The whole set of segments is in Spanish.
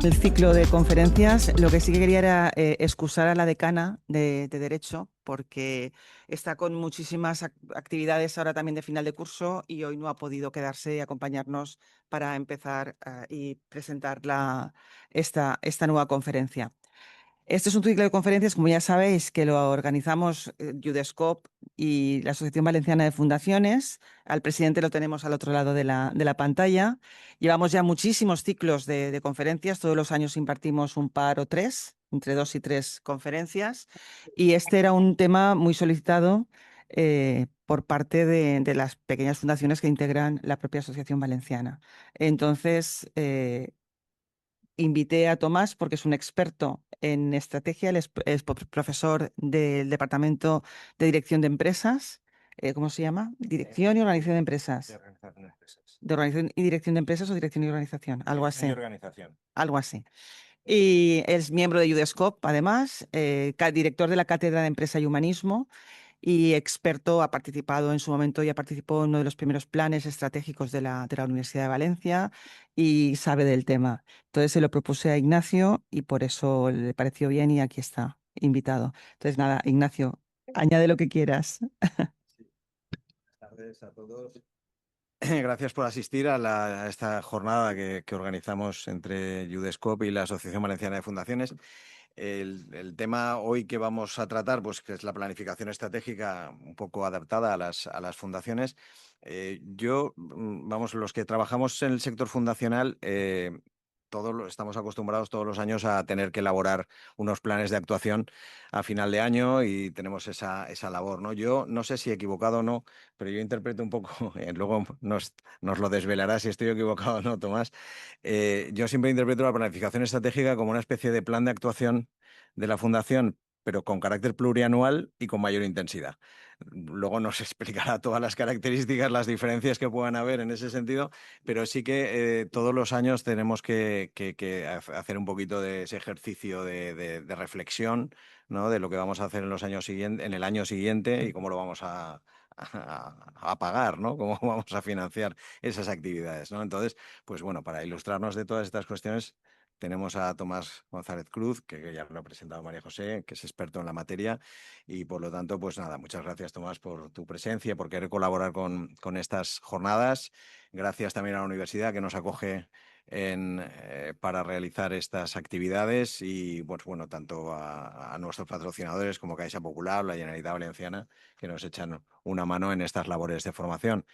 el ciclo de conferencias. Lo que sí que quería era excusar a la decana de Derecho, porque está con muchísimas actividades ahora también de final de curso y hoy no ha podido quedarse y acompañarnos para empezar y presentar esta nueva conferencia. Este es un ciclo de conferencias, como ya sabéis, que lo organizamos Udescop y la Asociación Valenciana de Fundaciones. Al presidente lo tenemos al otro lado de la pantalla. Llevamos ya muchísimos ciclos de conferencias. Todos los años impartimos un par o tres, entre 2 y 3 conferencias. Y este era un tema muy solicitado por parte de las pequeñas fundaciones que integran la propia Asociación Valenciana. Entonces, invité a Tomás porque es un experto en estrategia, él es profesor del Departamento de Dirección de Empresas. ¿Cómo se llama? Dirección y Organización de De Empresas. organización de empresas. De Organización y Dirección de Empresas o Dirección y Organización, algo Dirección y así. organización. Algo así. Y es miembro de UDESCOP, además, director de la Cátedra de Empresa y Humanismo y experto, ha participado en su momento, ya participó en uno de los primeros planes estratégicos de la Universidad de Valencia y sabe del tema. Entonces se lo propuse a Ignacio y por eso le pareció bien y aquí está, invitado. Entonces nada, Ignacio, añade lo que quieras. Sí. Buenas tardes a todos. Gracias por asistir a esta jornada que organizamos entre Udescop y la Asociación Valenciana de Fundaciones. El tema hoy que vamos a tratar, pues que es la planificación estratégica un poco adaptada a las fundaciones. Vamos, los que trabajamos en el sector fundacional, estamos acostumbrados todos los años a tener que elaborar unos planes de actuación a final de año y tenemos esa labor, ¿no? Yo no sé si equivocado o no, pero yo interpreto un poco, luego nos lo desvelará si estoy equivocado o no, Tomás. Yo siempre interpreto la planificación estratégica como una especie de plan de actuación de la Fundación, pero con carácter plurianual y con mayor intensidad. Luego nos explicará todas las características, las diferencias que puedan haber en ese sentido, pero sí que todos los años tenemos que hacer un poquito de ese ejercicio de reflexión, ¿no? De lo que vamos a hacer en el año siguiente y cómo lo vamos a pagar, ¿no? Cómo vamos a financiar esas actividades, ¿no? Entonces, pues bueno, para ilustrarnos de todas estas cuestiones, tenemos a Tomás González Cruz, que ya lo ha presentado María José, que es experto en la materia. Y por lo tanto, pues nada, muchas gracias, Tomás, por tu presencia, por querer colaborar con estas jornadas. Gracias también a la universidad que nos acoge para realizar estas actividades y, pues bueno, tanto a nuestros patrocinadores como Caixa Popular, la Generalitat Valenciana, que nos echan una mano en estas labores de formación.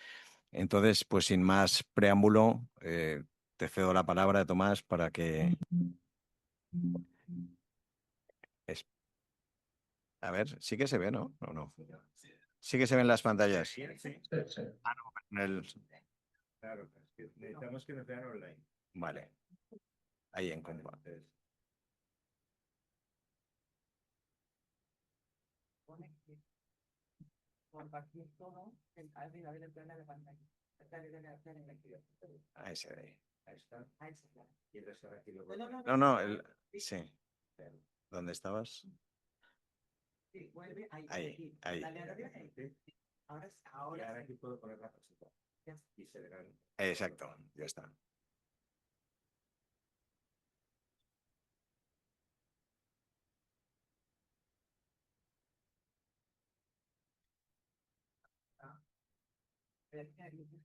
Entonces, pues sin más preámbulo, te cedo la palabra, Tomás, para que... es- A ver, sí que se ve, ¿no? ¿O no? Sí que se ven las pantallas. Sí, sí. Ah, no, Claro, es que necesitamos que nos vean online. Vale, ahí en compa. Compartir todo arriba del plano de pantalla. Ahí se ve. Ahí está. Ahí se ve. Y entonces ahora aquí lo No, no, sí. ¿Dónde estabas? Sí, vuelve ahí. Ahí. Dale a la derecha. Ahora, Y ahora sí. aquí puedo poner la cosita. Ya. Y se verán. Exacto, ya está.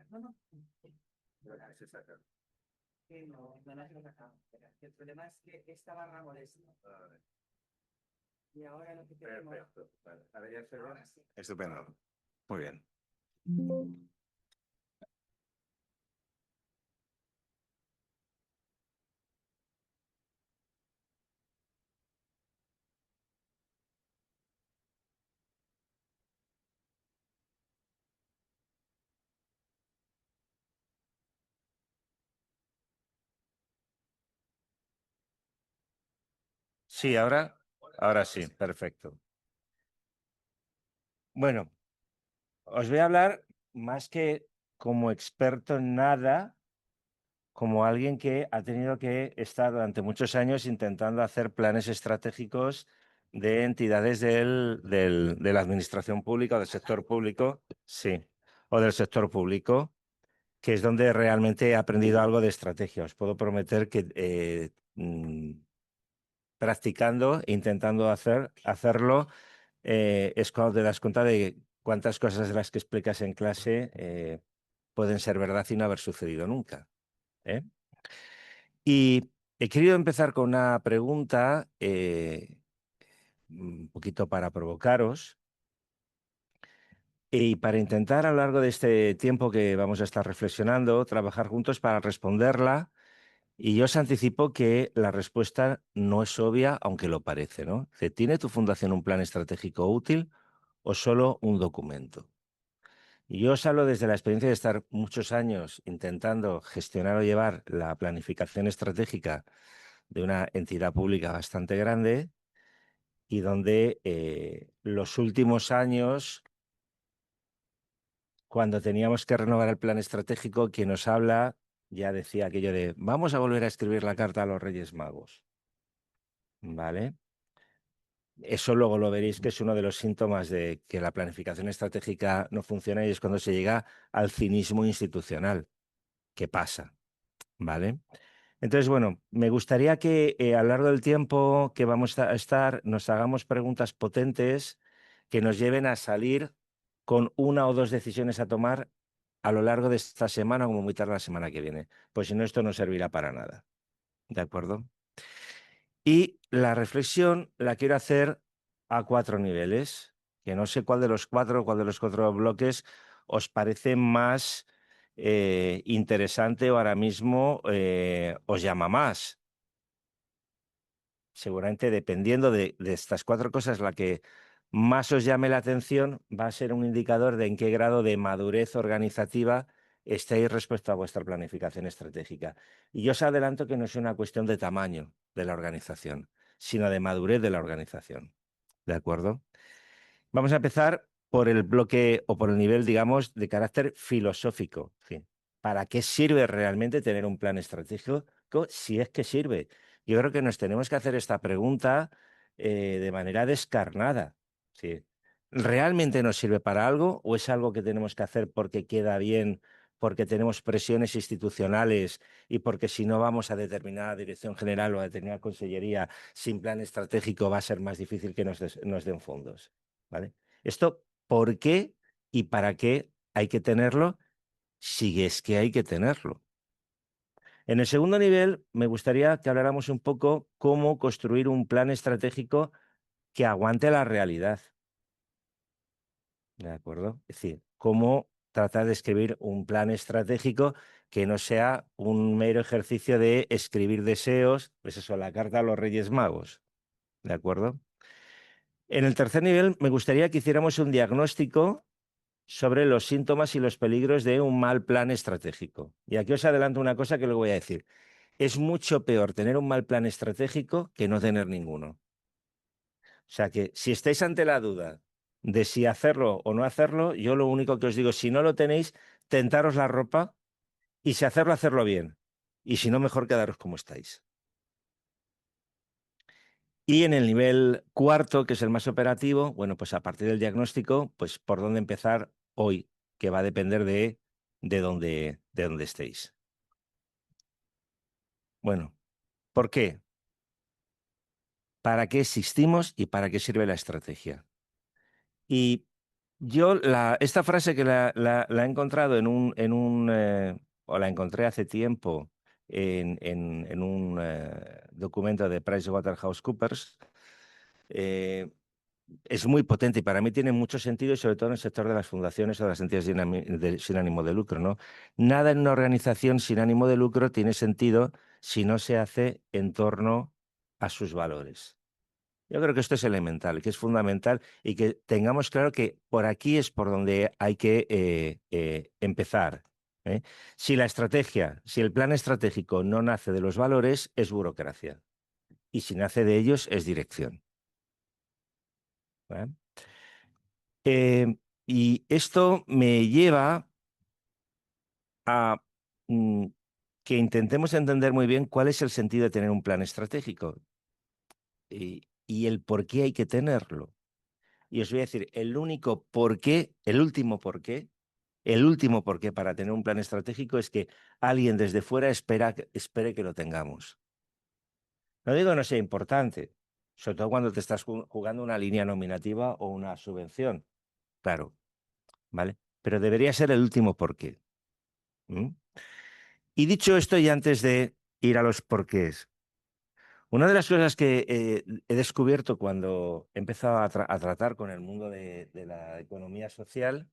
No, no. Se saca. Que no, no se lo sacamos. El problema es que esta barra molesta. Vale. Y ahora lo que tenemos. Perfecto. Vale. Ahora ya se ve. Ahora sí. Estupendo. Muy bien. Sí, ahora sí, perfecto. Bueno, os voy a hablar más que como experto en nada, como alguien que ha tenido que estar durante muchos años intentando hacer planes estratégicos de entidades de la administración pública o del sector público, sí, o del sector público. que es donde realmente he aprendido algo de estrategia. Os puedo prometer que practicando e intentando hacerlo, es cuando te das cuenta de cuántas cosas de las que explicas en clase pueden ser verdad y no haber sucedido nunca. ¿Eh? Y he querido empezar con una pregunta un poquito para provocaros y para intentar a lo largo de este tiempo que vamos a estar reflexionando, trabajar juntos para responderla. Y yo os anticipo que la respuesta no es obvia, aunque lo parece, ¿no? ¿Tiene tu fundación un plan estratégico útil o solo un documento? Y yo os hablo desde la experiencia de estar muchos años intentando gestionar o llevar la planificación estratégica de una entidad pública bastante grande y donde los últimos años, cuando teníamos que renovar el plan estratégico, quien nos habla ya decía aquello de vamos a volver a escribir la carta a los Reyes Magos. ¿Vale? Eso luego lo veréis que es uno de los síntomas de que la planificación estratégica no funciona y es cuando se llega al cinismo institucional. ¿Qué pasa? ¿Vale? Entonces, bueno, me gustaría que a lo largo del tiempo que vamos a estar nos hagamos preguntas potentes que nos lleven a salir con una o dos decisiones a tomar a lo largo de esta semana o como muy tarde la semana que viene. Pues si no, esto no servirá para nada. ¿De acuerdo? Y la reflexión la quiero hacer a 4 niveles, que no sé cuál de los cuatro bloques os parece más interesante o ahora mismo os llama más. Seguramente dependiendo de estas 4 cosas, la que más os llame la atención va a ser un indicador de en qué grado de madurez organizativa estáis respecto a vuestra planificación estratégica. Y yo os adelanto que no es una cuestión de tamaño de la organización, sino de madurez de la organización. ¿De acuerdo? Vamos a empezar por el bloque o por el nivel, digamos, de carácter filosófico. En fin, ¿para qué sirve realmente tener un plan estratégico? Si es que sirve. Yo creo que nos tenemos que hacer esta pregunta de manera descarnada. ¿Sí? ¿Realmente nos sirve para algo o es algo que tenemos que hacer porque queda bien, porque tenemos presiones institucionales y porque si no vamos a determinada dirección general o a determinada consellería sin plan estratégico va a ser más difícil que nos den fondos? ¿Vale? Esto, ¿por qué y para qué hay que tenerlo? Si es que hay que tenerlo. En el segundo nivel, me gustaría que habláramos un poco cómo construir un plan estratégico que aguante la realidad. ¿De acuerdo? Es decir, cómo tratar de escribir un plan estratégico que no sea un mero ejercicio de escribir deseos, pues eso, la carta a los Reyes Magos. ¿De acuerdo? En el tercer nivel, me gustaría que hiciéramos un diagnóstico sobre los síntomas y los peligros de un mal plan estratégico. Y aquí os adelanto una cosa que luego voy a decir. Es mucho peor tener un mal plan estratégico que no tener ninguno. O sea que si estáis ante la duda de si hacerlo o no hacerlo, yo lo único que os digo, si no lo tenéis, tentaros la ropa y si hacerlo, hacerlo bien. Y si no, mejor quedaros como estáis. Y en el nivel cuarto, que es el más operativo, bueno, pues a partir del diagnóstico, pues por dónde empezar hoy, que va a depender de dónde estéis. Bueno, ¿por qué? ¿Para qué existimos y para qué sirve la estrategia? Y yo esta frase que la he encontrado o la encontré hace tiempo en un documento de PricewaterhouseCoopers, es muy potente y para mí tiene mucho sentido y sobre todo en el sector de las fundaciones o de las entidades sin ánimo de lucro, ¿no? Nada en una organización sin ánimo de lucro tiene sentido si no se hace en torno a sus valores. Yo creo que esto es elemental, que es fundamental y que tengamos claro que por aquí es por donde hay que empezar. ¿Eh? Si la estrategia, si el plan estratégico no nace de los valores, es burocracia. Y si nace de ellos, es dirección. ¿Vale? Y esto me lleva a que intentemos entender muy bien cuál es el sentido de tener un plan estratégico y el por qué hay que tenerlo. Y os voy a decir, el único por qué, el último por qué, El último porqué para tener un plan estratégico es que alguien desde fuera espere que lo tengamos. No digo que no sea importante, sobre todo cuando te estás jugando una línea nominativa o una subvención, claro, ¿vale? Pero debería ser el último porqué. ¿Mm? Y dicho esto, y antes de ir a los porqués, una de las cosas que he descubierto cuando he empezado a tratar con el mundo de la economía social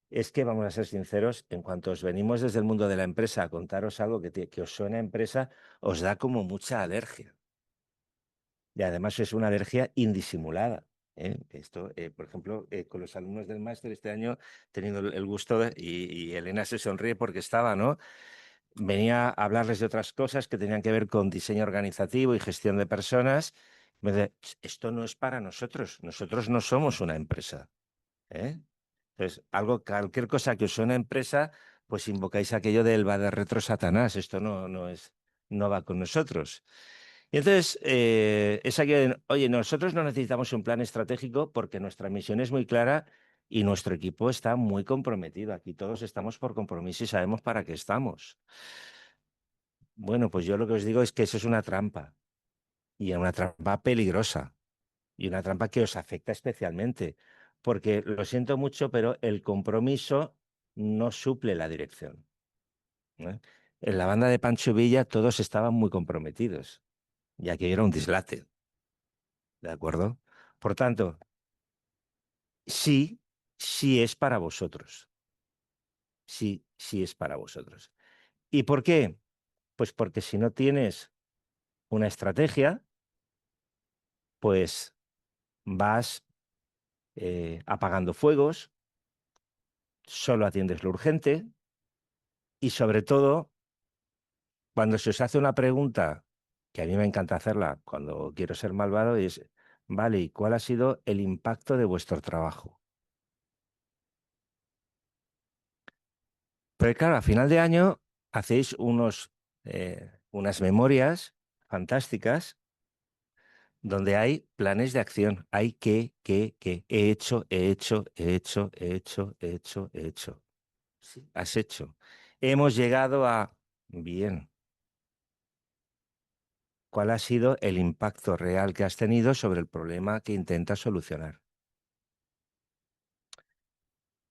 es que, vamos a ser sinceros, en cuanto os venimos desde el mundo de la empresa a contaros algo que os suena a empresa, os da como mucha alergia. Y además es una alergia indisimulada. Esto, por ejemplo, con los alumnos del máster este año, teniendo el gusto, y Elena se sonríe porque estaba, ¿no? Venía a hablarles de otras cosas que tenían que ver con diseño organizativo y gestión de personas. Me dice, esto no es para nosotros no somos una empresa. ¿Eh? Entonces, cualquier cosa que os suene a empresa, pues invocáis aquello del va de retro Satanás, esto no va con nosotros. Y entonces, es aquello de, oye, nosotros no necesitamos un plan estratégico porque nuestra misión es muy clara y nuestro equipo está muy comprometido. Aquí todos estamos por compromiso y sabemos para qué estamos. Bueno, pues yo lo que os digo es que eso es una trampa y una trampa peligrosa y una trampa que os afecta especialmente, porque lo siento mucho, pero el compromiso no suple la dirección. ¿Eh? En la banda de Pancho Villa todos estaban muy comprometidos, ya que era un dislate, ¿de acuerdo? Por tanto, sí, sí es para vosotros. Sí, sí es para vosotros. ¿Y por qué? Pues porque si no tienes una estrategia, pues vas apagando fuegos, solo atiendes lo urgente y sobre todo, cuando se os hace una pregunta, que a mí me encanta hacerla cuando quiero ser malvado, es, vale, ¿y cuál ha sido el impacto de vuestro trabajo? Pero claro, a final de año hacéis unas memorias fantásticas donde hay planes de acción. Hay que, he hecho, he hecho, he hecho, he hecho, he hecho, he hecho. Sí, has hecho. Hemos llegado a, bien, ¿cuál ha sido el impacto real que has tenido sobre el problema que intentas solucionar?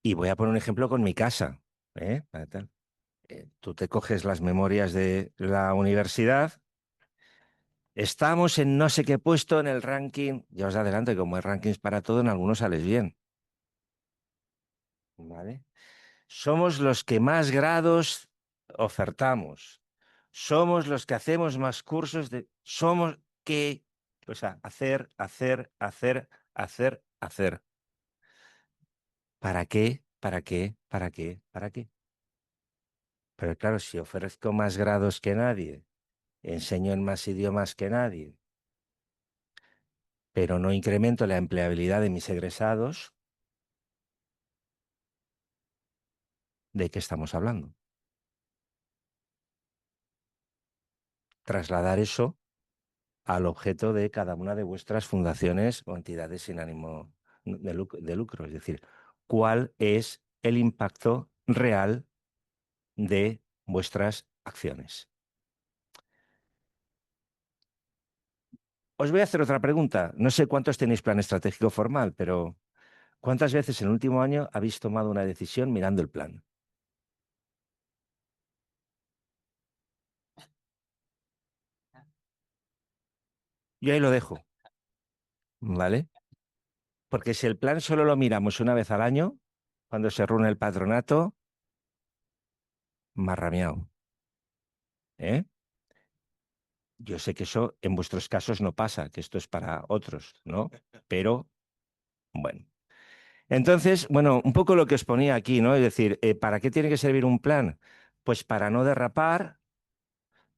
Y voy a poner un ejemplo con mi casa. Para tal. Tú te coges las memorias de la universidad. Estamos en no sé qué puesto en el ranking. Ya os adelanto que como hay rankings para todo, en algunos sales bien. ¿Vale? Somos los que más grados ofertamos. Somos los que hacemos más cursos de... Somos que... O sea, hacer, hacer, hacer, hacer, hacer. ¿Para qué? ¿Para qué? ¿Para qué? ¿Para qué? Pero claro, si ofrezco más grados que nadie, enseño en más idiomas que nadie, pero no incremento la empleabilidad de mis egresados, ¿de qué estamos hablando? Trasladar eso al objeto de cada una de vuestras fundaciones o entidades sin ánimo de lucro. Es decir, ¿cuál es el impacto real de vuestras acciones? Os voy a hacer otra pregunta. No sé cuántos tenéis plan estratégico formal, pero ¿cuántas veces en el último año habéis tomado una decisión mirando el plan? Yo ahí lo dejo, ¿vale? Porque si el plan solo lo miramos una vez al año, cuando se reúne el patronato, marrameado, ¿eh? Yo sé que eso en vuestros casos no pasa, que esto es para otros, ¿no? Pero, bueno. Entonces, bueno, un poco lo que os ponía aquí, ¿no? Es decir, ¿para qué tiene que servir un plan? Pues para no derrapar,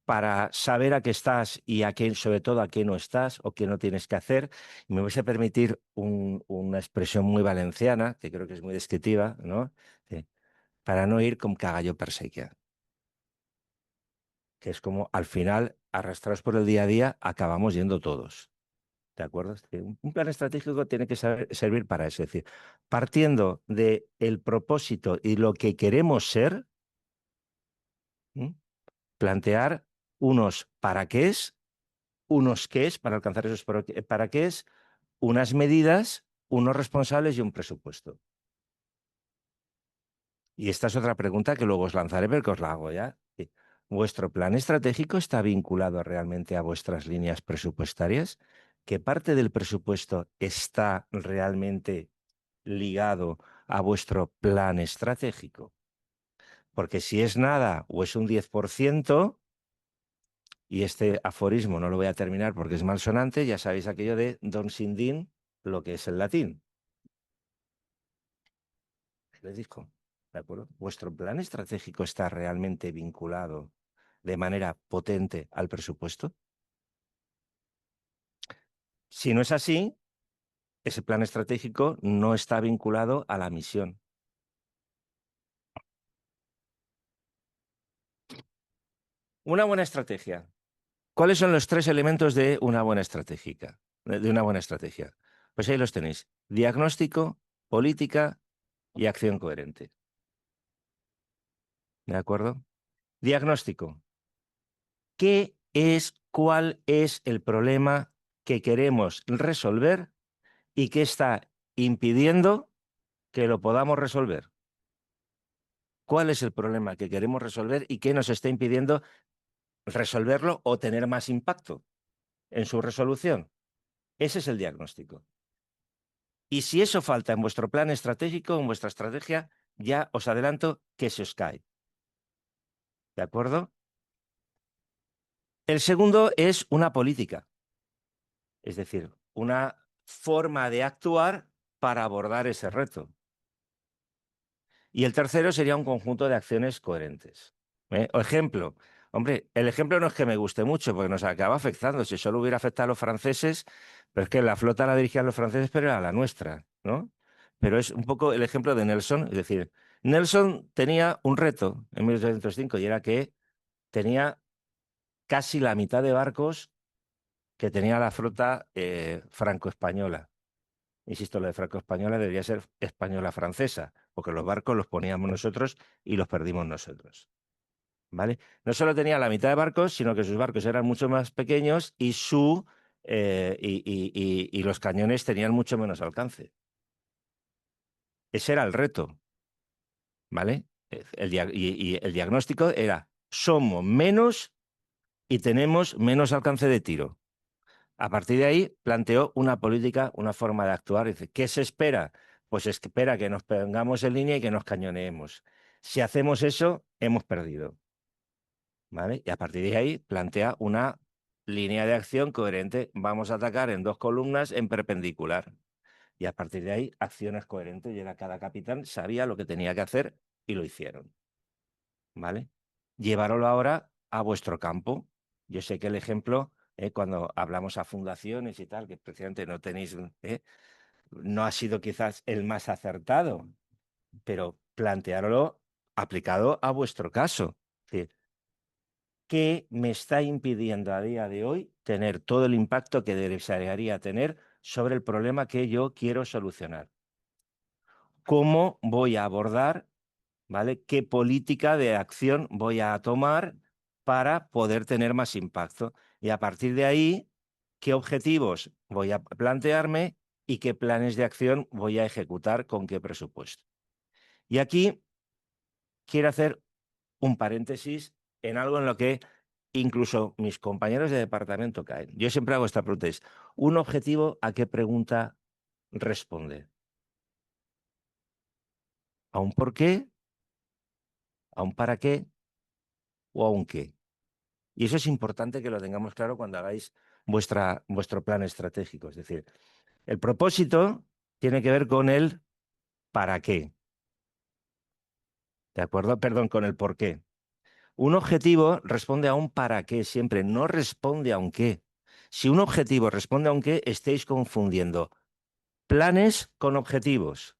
para saber a qué estás y a qué, sobre todo a qué no estás o qué no tienes que hacer. Y me vais a permitir una expresión muy valenciana, que creo que es muy descriptiva, ¿no? Para no ir con cagallo per sequía, que es como al final, arrastrados por el día a día, acabamos yendo todos. ¿De acuerdo? Es decir, un plan estratégico tiene que servir para eso. Es decir, partiendo del propósito y lo que queremos ser, ¿m? Plantear unos para qué es, unos qué es para alcanzar esos para qué es, unas medidas, unos responsables y un presupuesto. Y esta es otra pregunta que luego os lanzaré, pero que os la hago ya. Sí. ¿Vuestro plan estratégico está vinculado realmente a vuestras líneas presupuestarias? ¿Qué parte del presupuesto está realmente ligado a vuestro plan estratégico? Porque si es nada o es un 10%, y este aforismo no lo voy a terminar porque es malsonante, ya sabéis aquello de Don sin din, lo que es el latín. Les digo, ¿de acuerdo? ¿Vuestro plan estratégico está realmente vinculado de manera potente al presupuesto? Si no es así, ese plan estratégico no está vinculado a la misión. Una buena estrategia. ¿Cuáles son los 3 elementos de una buena estratégica? De una buena estrategia. Pues ahí los tenéis. Diagnóstico, política y acción coherente. ¿De acuerdo? Diagnóstico. ¿Cuál es el problema que queremos resolver y qué está impidiendo que lo podamos resolver? ¿Cuál es el problema que queremos resolver y qué nos está impidiendo resolverlo o tener más impacto en su resolución? Ese es el diagnóstico. Y si eso falta en vuestro plan estratégico, en vuestra estrategia, ya os adelanto que se os cae. ¿De acuerdo? El segundo es una política, es decir, una forma de actuar para abordar ese reto. Y el tercero sería un conjunto de acciones coherentes. O ejemplo, hombre, el ejemplo no es que me guste mucho, porque nos acaba afectando. Si solo hubiera afectado a los franceses, pero es que la flota la dirigían los franceses, pero era la nuestra, ¿no? Pero es un poco el ejemplo de Nelson, es decir, Nelson tenía un reto en 1805 y era que tenía casi la mitad de barcos que tenía la flota franco-española. Insisto, lo de franco-española debería ser española-francesa, porque los barcos los poníamos nosotros y los perdimos nosotros. ¿Vale? No solo tenía la mitad de barcos, sino que sus barcos eran mucho más pequeños y, y los cañones tenían mucho menos alcance. Ese era el reto. ¿Vale? Y el diagnóstico era, somos menos y tenemos menos alcance de tiro. A partir de ahí planteó una política, una forma de actuar. Dice, ¿qué se espera? Pues espera que nos pongamos en línea y que nos cañoneemos. Si hacemos eso, hemos perdido. ¿Vale? Y a partir de ahí plantea una línea de acción coherente. Vamos a atacar en 2 columnas en perpendicular. Y a partir de ahí, acciones coherentes. Y cada capitán sabía lo que tenía que hacer y lo hicieron. ¿Vale? Llevarlo ahora a vuestro campo. Yo sé que el ejemplo, cuando hablamos a fundaciones y tal, que precisamente no tenéis, no ha sido quizás el más acertado, pero plantearlo aplicado a vuestro caso. Es decir, ¿qué me está impidiendo a día de hoy tener todo el impacto que desearía tener sobre el problema que yo quiero solucionar? ¿Cómo voy a abordar, ¿vale? ¿Qué política de acción voy a tomar para poder tener más impacto? Y a partir de ahí, ¿qué objetivos voy a plantearme y qué planes de acción voy a ejecutar con qué presupuesto? Y aquí quiero hacer un paréntesis en algo en lo que incluso mis compañeros de departamento caen. Yo siempre hago esta pregunta, es, ¿un objetivo a qué pregunta responde? ¿A un por qué? ¿A un para qué? ¿O a un qué? Y eso es importante que lo tengamos claro cuando hagáis vuestro plan estratégico. Es decir, el propósito tiene que ver con el para qué. ¿De acuerdo? Perdón, con el por qué. Un objetivo responde a un para qué siempre, no responde a un qué. Si un objetivo responde a un qué, estáis confundiendo planes con objetivos.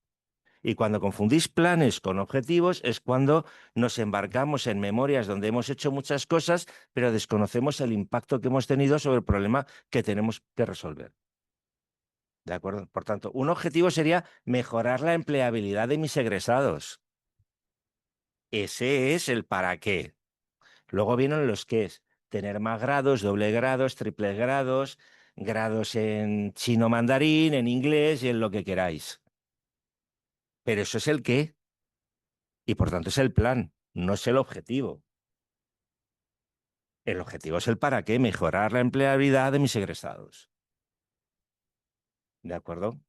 Y cuando confundís planes con objetivos es cuando nos embarcamos en memorias donde hemos hecho muchas cosas, pero desconocemos el impacto que hemos tenido sobre el problema que tenemos que resolver. ¿De acuerdo? Por tanto, un objetivo sería mejorar la empleabilidad de mis egresados. Ese es el para qué. Luego vienen los qués. Tener más grados, doble grados, triple grados, grados en chino mandarín, en inglés y en lo que queráis. Pero eso es el qué. Y por tanto es el plan, no es el objetivo. El objetivo es el para qué, mejorar la empleabilidad de mis egresados. ¿De acuerdo?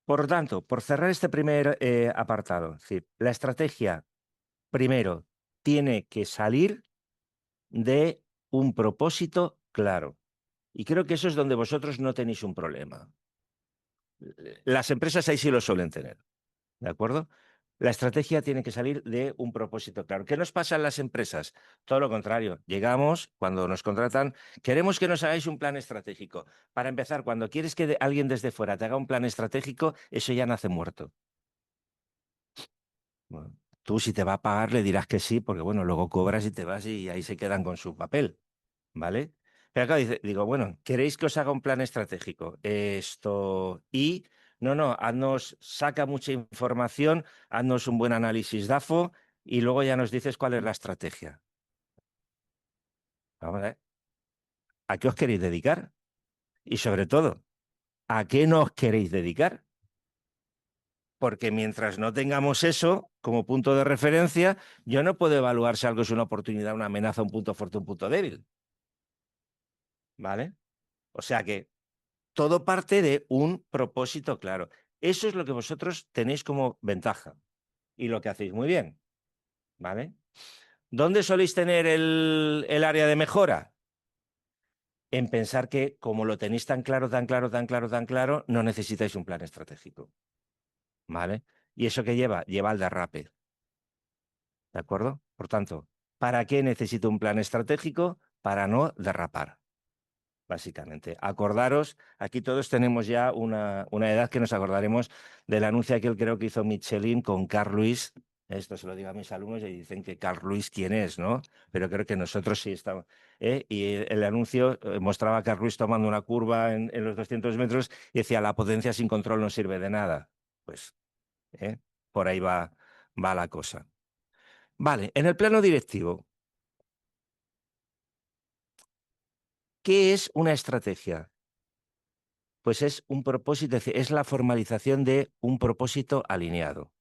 Por lo tanto, por cerrar este primer apartado, es decir, la estrategia, primero, tiene que salir de un propósito claro. Y creo que eso es donde vosotros no tenéis un problema. Las empresas ahí sí lo suelen tener, ¿de acuerdo? La estrategia tiene que salir de un propósito claro. ¿Qué nos pasa en las empresas? Todo lo contrario. Llegamos, cuando nos contratan, queremos que nos hagáis un plan estratégico. Para empezar, cuando quieres que alguien desde fuera te haga un plan estratégico, eso ya nace muerto. Bueno, tú si te va a pagar le dirás que sí, porque bueno, luego cobras y te vas y ahí se quedan con su papel, ¿vale? Pero acá digo, bueno, ¿queréis que os haga un plan estratégico? Esto y no, haznos, saca mucha información, haznos un buen análisis DAFO y luego ya nos dices cuál es la estrategia. Vamos a ver, ¿a qué os queréis dedicar? Y sobre todo, ¿a qué no os queréis dedicar? Porque mientras no tengamos eso como punto de referencia, yo no puedo evaluar si algo es una oportunidad, una amenaza, un punto fuerte, un punto débil. ¿Vale? O sea que todo parte de un propósito claro. Eso es lo que vosotros tenéis como ventaja y lo que hacéis muy bien. ¿Vale? ¿Dónde soléis tener el área de mejora? En pensar que como lo tenéis tan claro, tan claro, tan claro, tan claro, no necesitáis un plan estratégico. ¿Vale? ¿Y eso qué lleva? Lleva al derrape. ¿De acuerdo? Por tanto, ¿para qué necesito un plan estratégico? Para no derrapar, básicamente. Acordaros, aquí todos tenemos ya una edad que nos acordaremos del anuncio aquel creo que hizo Michelin con Carl Lewis. Esto se lo digo a mis alumnos y dicen que Carl Lewis quién es, ¿no? Pero creo que nosotros sí estamos. Y el anuncio mostraba a Carl Lewis tomando una curva en los 200 metros y decía, la potencia sin control no sirve de nada. Pues por ahí va la cosa. Vale, en el plano directivo, ¿qué es una estrategia? Pues es un propósito, es decir, es la formalización de un propósito alineado.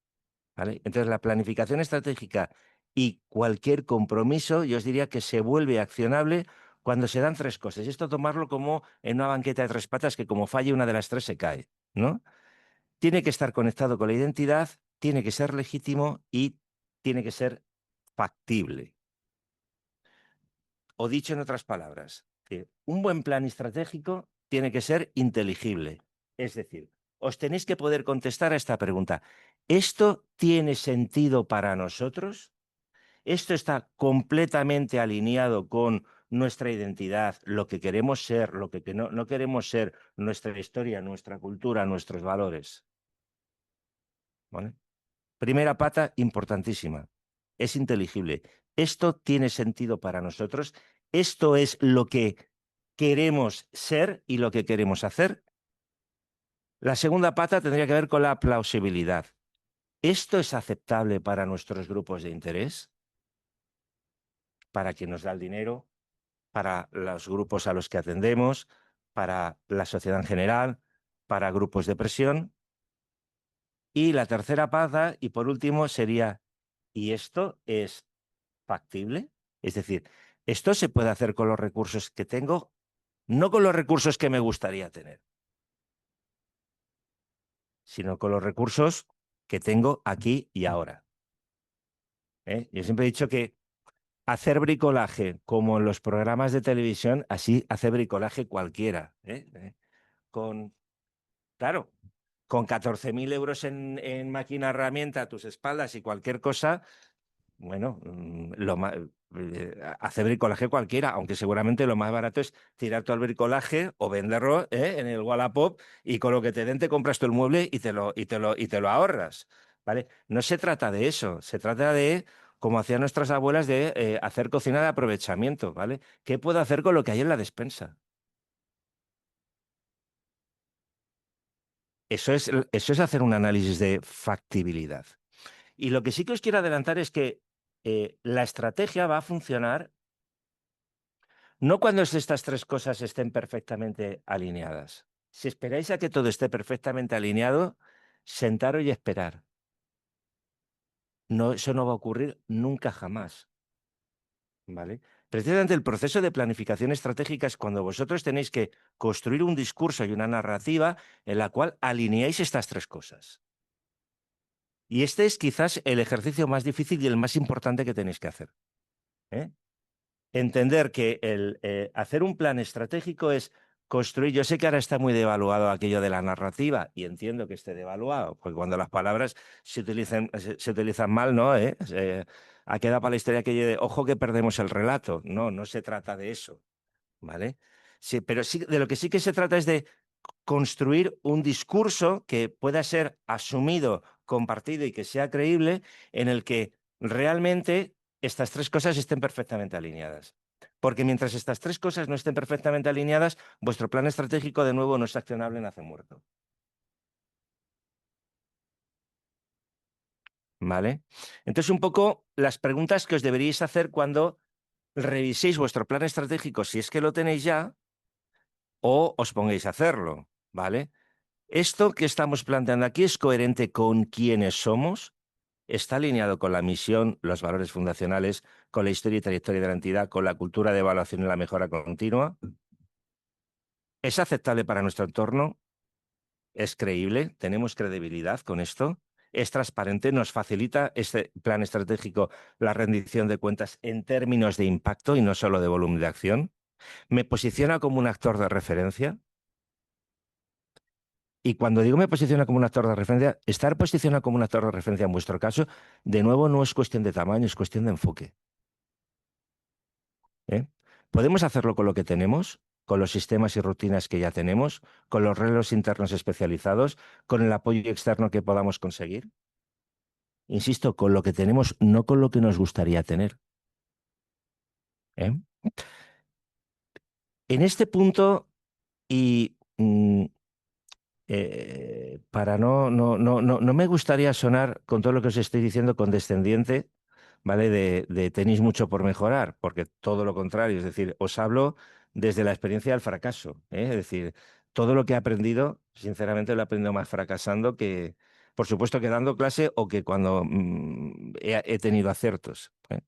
¿Vale? Entonces, la planificación estratégica y cualquier compromiso, yo os diría que se vuelve accionable cuando se dan tres cosas. Y esto tomarlo como en una banqueta de tres patas que como falle una de las tres se cae, ¿no? Tiene que estar conectado con la identidad, tiene que ser legítimo y tiene que ser factible. O dicho en otras palabras, que un buen plan estratégico tiene que ser inteligible. Es decir, os tenéis que poder contestar a esta pregunta. ¿Esto tiene sentido para nosotros? ¿Esto está completamente alineado con nuestra identidad, lo que queremos ser, lo que no queremos ser, nuestra historia, nuestra cultura, nuestros valores? ¿Vale? Primera pata importantísima. Es inteligible. ¿Esto tiene sentido para nosotros? ¿Esto es lo que queremos ser y lo que queremos hacer? La segunda pata tendría que ver con la plausibilidad. ¿Esto es aceptable para nuestros grupos de interés? ¿Para quien nos da el dinero? ¿Para los grupos a los que atendemos? ¿Para la sociedad en general? ¿Para grupos de presión? Y la tercera pata, y por último, sería, ¿y esto es factible? Es decir, esto se puede hacer con los recursos que tengo, no con los recursos que me gustaría tener, sino con los recursos que tengo aquí y ahora. Yo siempre he dicho que hacer bricolaje, como en los programas de televisión, así hace bricolaje cualquiera. Claro, con 14.000 euros en máquina herramienta a tus espaldas y cualquier cosa, bueno, hace bricolaje cualquiera, aunque seguramente lo más barato es tirar todo el bricolaje o venderlo en el Wallapop y con lo que te den te compras tú el mueble y te lo ahorras, ¿vale? No se trata de eso, se trata de como hacían nuestras abuelas de hacer cocina de aprovechamiento, ¿vale? ¿Qué puedo hacer con lo que hay en la despensa? Eso es hacer un análisis de factibilidad. Y lo que sí que os quiero adelantar es que la estrategia va a funcionar no cuando estas tres cosas estén perfectamente alineadas. Si esperáis a que todo esté perfectamente alineado, sentaros y esperar. No, eso no va a ocurrir nunca jamás. ¿Vale? Precisamente el proceso de planificación estratégica es cuando vosotros tenéis que construir un discurso y una narrativa en la cual alineáis estas tres cosas. Y este es quizás el ejercicio más difícil y el más importante que tenéis que hacer. ¿Eh? Entender que hacer un plan estratégico es construir. Yo sé que ahora está muy devaluado aquello de la narrativa y entiendo que esté devaluado, porque cuando las palabras se utilizan mal, ¿no? Ha quedado para la historia aquello de ojo que perdemos el relato. No, no se trata de eso, ¿vale? Sí, pero sí, de lo que sí que se trata es de construir un discurso que pueda ser asumido, compartido y que sea creíble, en el que realmente estas tres cosas estén perfectamente alineadas. Porque mientras estas tres cosas no estén perfectamente alineadas, vuestro plan estratégico de nuevo no es accionable, nace muerto. ¿Vale? Entonces, un poco las preguntas que os deberíais hacer cuando reviséis vuestro plan estratégico, si es que lo tenéis ya, o os pongáis a hacerlo, ¿vale? ¿Esto que estamos planteando aquí es coherente con quiénes somos? ¿Está alineado con la misión, los valores fundacionales, con la historia y trayectoria de la entidad, con la cultura de evaluación y la mejora continua? ¿Es aceptable para nuestro entorno? ¿Es creíble? ¿Tenemos credibilidad con esto? ¿Es transparente? ¿Nos facilita este plan estratégico la rendición de cuentas en términos de impacto y no solo de volumen de acción? ¿Me posiciona como un actor de referencia? Y cuando digo me posiciona como un actor de referencia, estar posicionado como un actor de referencia en vuestro caso, de nuevo, no es cuestión de tamaño, es cuestión de enfoque. ¿Eh? Podemos hacerlo con lo que tenemos, con los sistemas y rutinas que ya tenemos, con los relos internos especializados, con el apoyo externo que podamos conseguir. Insisto, con lo que tenemos, no con lo que nos gustaría tener. ¿Eh? En este punto, y para no me gustaría sonar, con todo lo que os estoy diciendo, condescendiente, ¿vale? De tenéis mucho por mejorar, porque todo lo contrario, es decir, os hablo desde la experiencia del fracaso, ¿eh? Es decir, todo lo que he aprendido, sinceramente lo he aprendido más fracasando que, por supuesto, que dando clase o que cuando he tenido aciertos, ¿eh?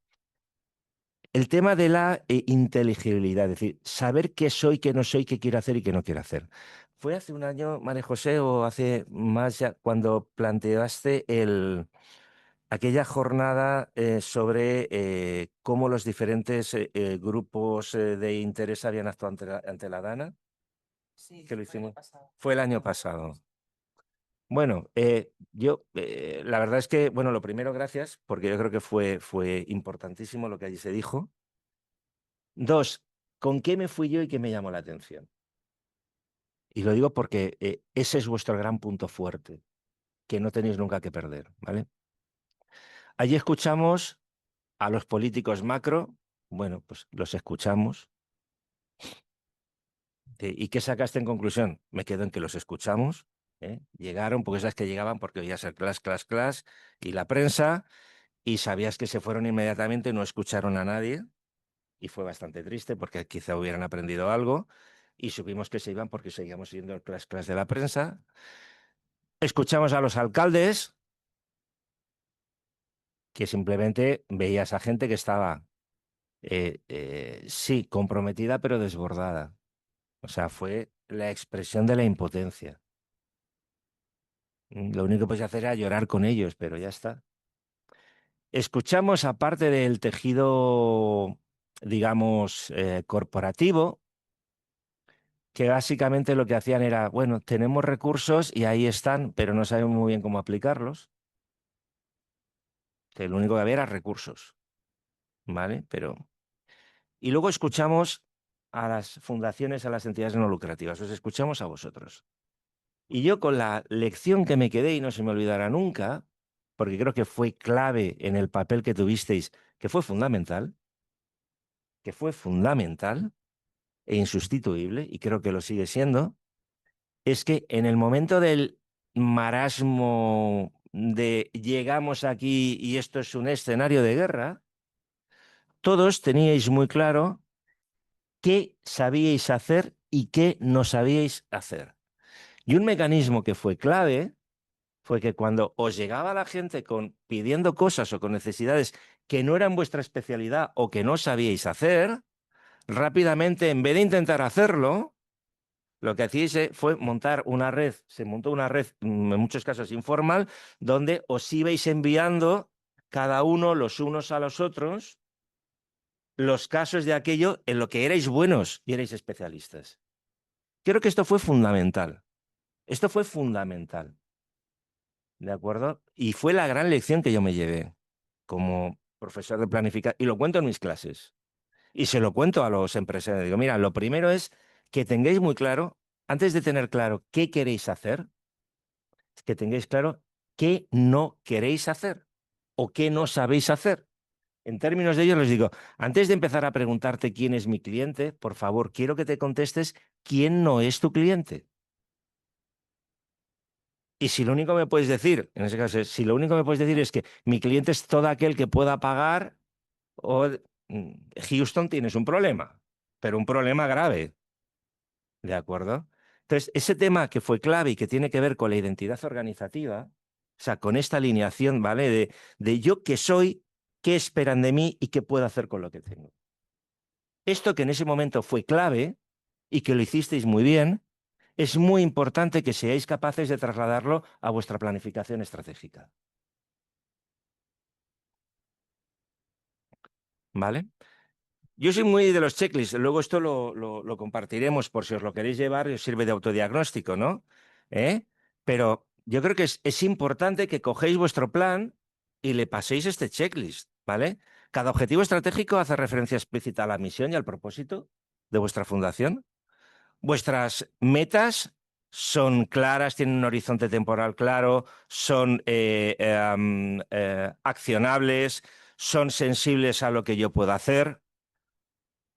El tema de la inteligibilidad, es decir, saber qué soy, qué no soy, qué quiero hacer y qué no quiero hacer. Fue hace un año, María José, o hace más ya, cuando planteaste aquella jornada sobre cómo los diferentes grupos de interés habían actuado ante la DANA, Sí, que lo fue el año hicimos. pasado. Fue el año pasado. Bueno, la verdad es que, bueno, lo primero, gracias, porque yo creo que fue importantísimo lo que allí se dijo. Dos, ¿con qué me fui yo y qué me llamó la atención? Y lo digo porque ese es vuestro gran punto fuerte, que no tenéis nunca que perder, ¿vale? Allí escuchamos a los políticos macro, bueno, pues los escuchamos. ¿Y qué sacaste en conclusión? Me quedo en que los escuchamos, ¿eh? Llegaron, porque sabes que llegaban porque oías el clas, y la prensa, y sabías que se fueron inmediatamente, no escucharon a nadie, y fue bastante triste porque quizá hubieran aprendido algo, y supimos que se iban porque seguíamos oyendo el clas de la prensa. Escuchamos a los alcaldes, que simplemente veías a gente que estaba, sí, comprometida, pero desbordada. O sea, fue la expresión de la impotencia. Lo único que podías hacer era llorar con ellos, pero ya está. Escuchamos, aparte del tejido, digamos, corporativo, que básicamente lo que hacían era, bueno, tenemos recursos y ahí están, pero no sabemos muy bien cómo aplicarlos. Que lo único que había era recursos, ¿vale? Pero... Y luego escuchamos a las fundaciones, a las entidades no lucrativas, os escuchamos a vosotros. Y yo con la lección que me quedé, y no se me olvidará nunca, porque creo que fue clave en el papel que tuvisteis, que fue fundamental e insustituible, y creo que lo sigue siendo, es que en el momento del marasmo de llegamos aquí y esto es un escenario de guerra, todos teníais muy claro qué sabíais hacer y qué no sabíais hacer. Y un mecanismo que fue clave fue que cuando os llegaba la gente pidiendo cosas o con necesidades que no eran vuestra especialidad o que no sabíais hacer, rápidamente, en vez de intentar hacerlo, lo que hacíais fue montar una red, se montó una red, en muchos casos informal, donde os ibais enviando cada uno, los unos a los otros, los casos de aquello en lo que erais buenos y erais especialistas. Creo que esto fue fundamental. Esto fue fundamental. ¿De acuerdo? Y fue la gran lección que yo me llevé como profesor de planificación. Y lo cuento en mis clases. Y se lo cuento a los empresarios. Digo, mira, lo primero es que tengáis muy claro, antes de tener claro qué queréis hacer, que tengáis claro qué no queréis hacer o qué no sabéis hacer. En términos de ello, les digo, antes de empezar a preguntarte quién es mi cliente, por favor, quiero que te contestes quién no es tu cliente. Y si lo único que me puedes decir, en ese caso, si lo único que me puedes decir es que mi cliente es todo aquel que pueda pagar, o Houston tienes un problema, pero un problema grave. ¿De acuerdo? Entonces, ese tema que fue clave y que tiene que ver con la identidad organizativa, o sea, con esta alineación, ¿vale? De yo qué soy, qué esperan de mí y qué puedo hacer con lo que tengo. Esto que en ese momento fue clave y que lo hicisteis muy bien, es muy importante que seáis capaces de trasladarlo a vuestra planificación estratégica. ¿Vale? Yo soy muy de los checklists, luego esto lo compartiremos por si os lo queréis llevar y os sirve de autodiagnóstico, ¿no? ¿Eh? Pero yo creo que es importante que cogéis vuestro plan y le paséis este checklist, ¿vale? Cada objetivo estratégico hace referencia explícita a la misión y al propósito de vuestra fundación. Vuestras metas son claras, tienen un horizonte temporal claro, son accionables, son sensibles a lo que yo puedo hacer,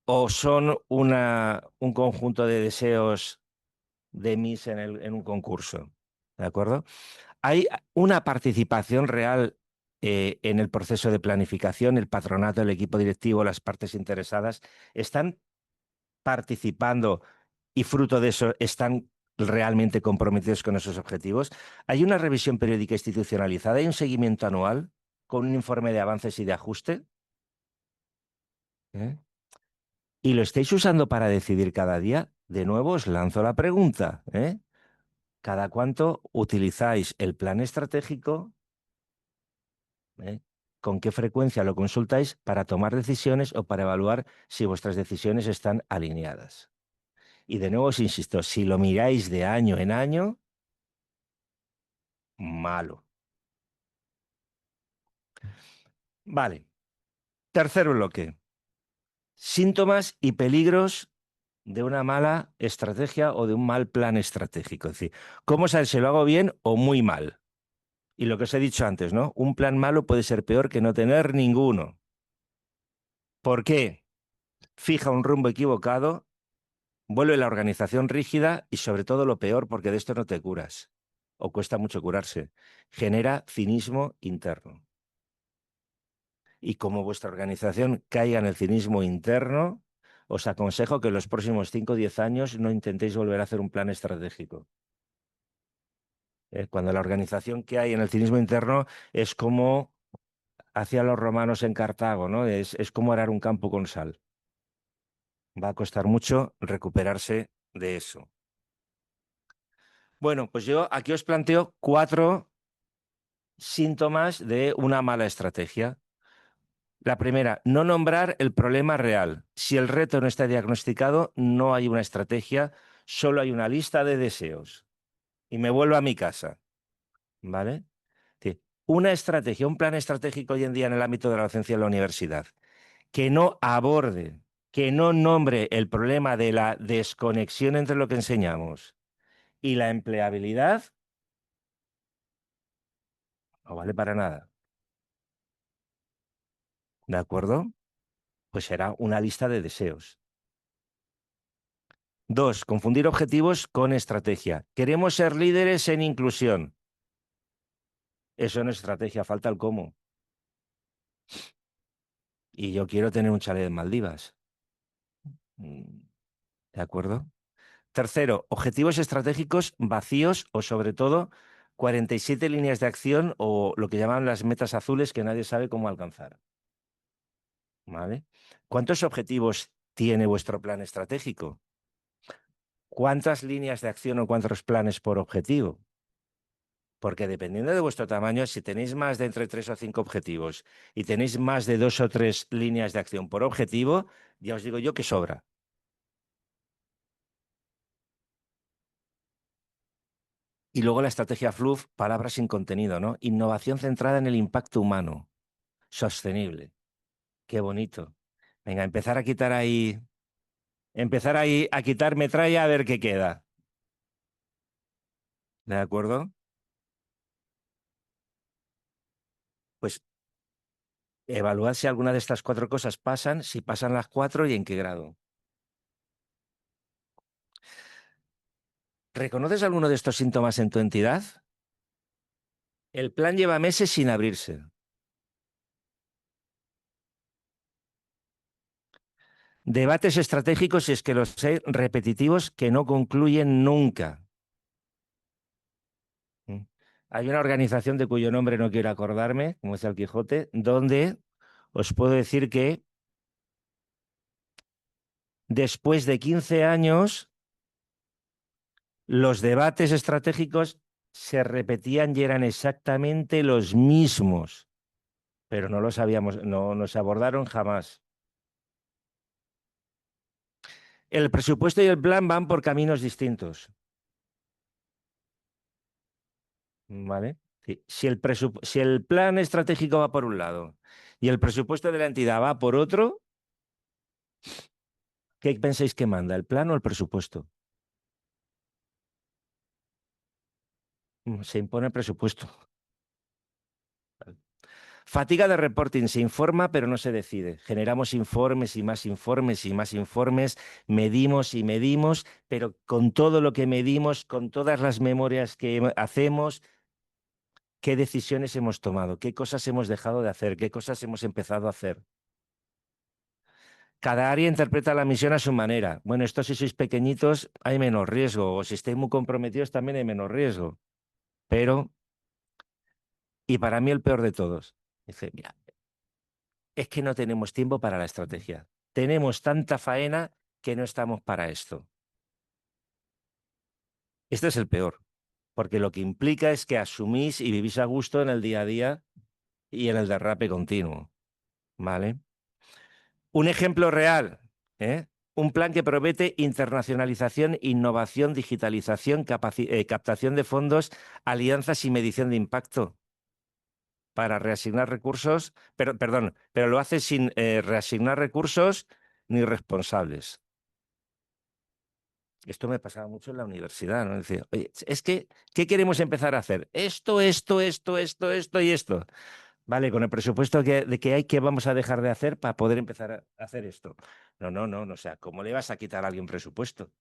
o son un conjunto de deseos de Miss en un concurso. ¿De acuerdo? Hay una participación real en el proceso de planificación, el patronato, el equipo directivo, las partes interesadas están participando y fruto de eso están realmente comprometidos con esos objetivos. Hay una revisión periódica institucionalizada, hay un seguimiento anual con un informe de avances y de ajuste. ¿Eh? ¿Y lo estáis usando para decidir cada día? De nuevo os lanzo la pregunta, ¿eh? ¿Cada cuánto utilizáis el plan estratégico? ¿Eh? ¿Con qué frecuencia lo consultáis para tomar decisiones o para evaluar si vuestras decisiones están alineadas? Y de nuevo os insisto, si lo miráis de año en año, malo. Vale. Tercer bloque. Síntomas y peligros de una mala estrategia o de un mal plan estratégico. Es decir, ¿cómo saber si lo hago bien o muy mal? Y lo que os he dicho antes, ¿no? Un plan malo puede ser peor que no tener ninguno. ¿Por qué? Fija un rumbo equivocado, vuelve la organización rígida y sobre todo lo peor, porque de esto no te curas, o cuesta mucho curarse, genera cinismo interno. Y como vuestra organización caiga en el cinismo interno, os aconsejo que en los próximos 5 o 10 años no intentéis volver a hacer un plan estratégico. Cuando la organización que hay en el cinismo interno es como hacían los romanos en Cartago, ¿no? Es como arar un campo con sal. Va a costar mucho recuperarse de eso. Bueno, pues yo aquí os planteo 4 síntomas de una mala estrategia. La primera, no nombrar el problema real. Si el reto no está diagnosticado, no hay una estrategia, solo hay una lista de deseos. Y me vuelvo a mi casa. ¿Vale? Sí. Una estrategia, un plan estratégico hoy en día en el ámbito de la docencia en la universidad, que no aborde, que no nombre el problema de la desconexión entre lo que enseñamos y la empleabilidad, No vale para nada. ¿De acuerdo? Pues será una lista de deseos. 2, confundir objetivos con estrategia. Queremos ser líderes en inclusión. Eso no es estrategia, falta el cómo. Y yo quiero tener un chalet en Maldivas. ¿De acuerdo? Tercero, objetivos estratégicos vacíos o sobre todo 47 líneas de acción o lo que llaman las metas azules que nadie sabe cómo alcanzar. ¿Vale? ¿Cuántos objetivos tiene vuestro plan estratégico? ¿Cuántas líneas de acción o cuántos planes por objetivo? Porque dependiendo de vuestro tamaño, si tenéis más de entre 3 o 5 objetivos y tenéis más de 2 o 3 líneas de acción por objetivo, ya os digo yo que sobra. Y luego la estrategia FLUF, palabras sin contenido, ¿no? Innovación centrada en el impacto humano, sostenible. Qué bonito. Venga, empezar ahí a quitar metralla a ver qué queda. ¿De acuerdo? Pues evaluad si alguna de estas 4 cosas pasan, si pasan las 4 y en qué grado. ¿Reconoces alguno de estos síntomas en tu entidad? El plan lleva meses sin abrirse. Debates estratégicos, y es que los sé, repetitivos que no concluyen nunca. Hay una organización de cuyo nombre no quiero acordarme, como es el Quijote, donde os puedo decir que después de 15 años los debates estratégicos se repetían y eran exactamente los mismos, pero no los sabíamos, no se abordaron jamás. El presupuesto y el plan van por caminos distintos. ¿Vale? Sí. Si el plan estratégico va por un lado y el presupuesto de la entidad va por otro, ¿qué pensáis que manda, el plan o el presupuesto? Se impone el presupuesto. Fatiga de reporting, se informa pero no se decide. Generamos informes y más informes y más informes, medimos y medimos, pero con todo lo que medimos, con todas las memorias que hacemos, ¿qué decisiones hemos tomado? ¿Qué cosas hemos dejado de hacer? ¿Qué cosas hemos empezado a hacer? Cada área interpreta la misión a su manera. Bueno, esto si sois pequeñitos hay menos riesgo, o si estáis muy comprometidos también hay menos riesgo. Pero, y para mí el peor de todos, dice, mira, es que no tenemos tiempo para la estrategia. Tenemos tanta faena que no estamos para esto. Este es el peor, porque lo que implica es que asumís y vivís a gusto en el día a día y en el derrape continuo. ¿Vale? Un ejemplo real, ¿eh? Un plan que promete internacionalización, innovación, digitalización, captación de fondos, alianzas y medición de impacto para reasignar recursos, pero lo hace sin reasignar recursos ni responsables. Esto me pasaba mucho en la universidad, ¿no? Decía, oye, es que, ¿qué queremos empezar a hacer? Esto y esto. Vale, con el presupuesto de que hay, ¿qué vamos a dejar de hacer para poder empezar a hacer esto? No, o sea, ¿cómo le vas a quitar a alguien presupuesto?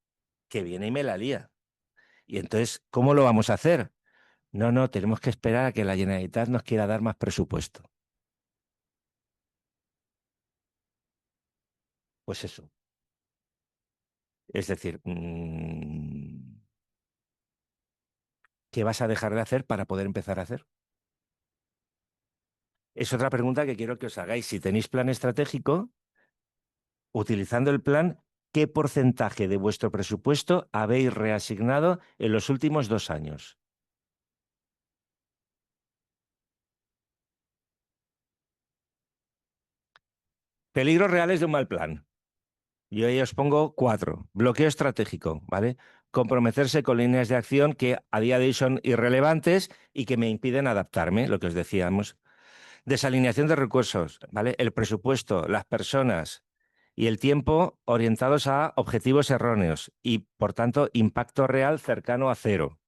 Que viene y me la lía. Y entonces, ¿cómo lo vamos a hacer? No, tenemos que esperar a que la Generalitat nos quiera dar más presupuesto. Pues eso. Es decir, ¿qué vas a dejar de hacer para poder empezar a hacer? Es otra pregunta que quiero que os hagáis. Si tenéis plan estratégico, utilizando el plan, ¿qué porcentaje de vuestro presupuesto habéis reasignado en los últimos 2 años? Peligros reales de un mal plan. Yo ahí os pongo 4. Bloqueo estratégico, ¿vale? Comprometerse con líneas de acción que a día de hoy son irrelevantes y que me impiden adaptarme, lo que os decíamos. Desalineación de recursos, ¿vale? El presupuesto, las personas y el tiempo orientados a objetivos erróneos y, por tanto, impacto real cercano a cero.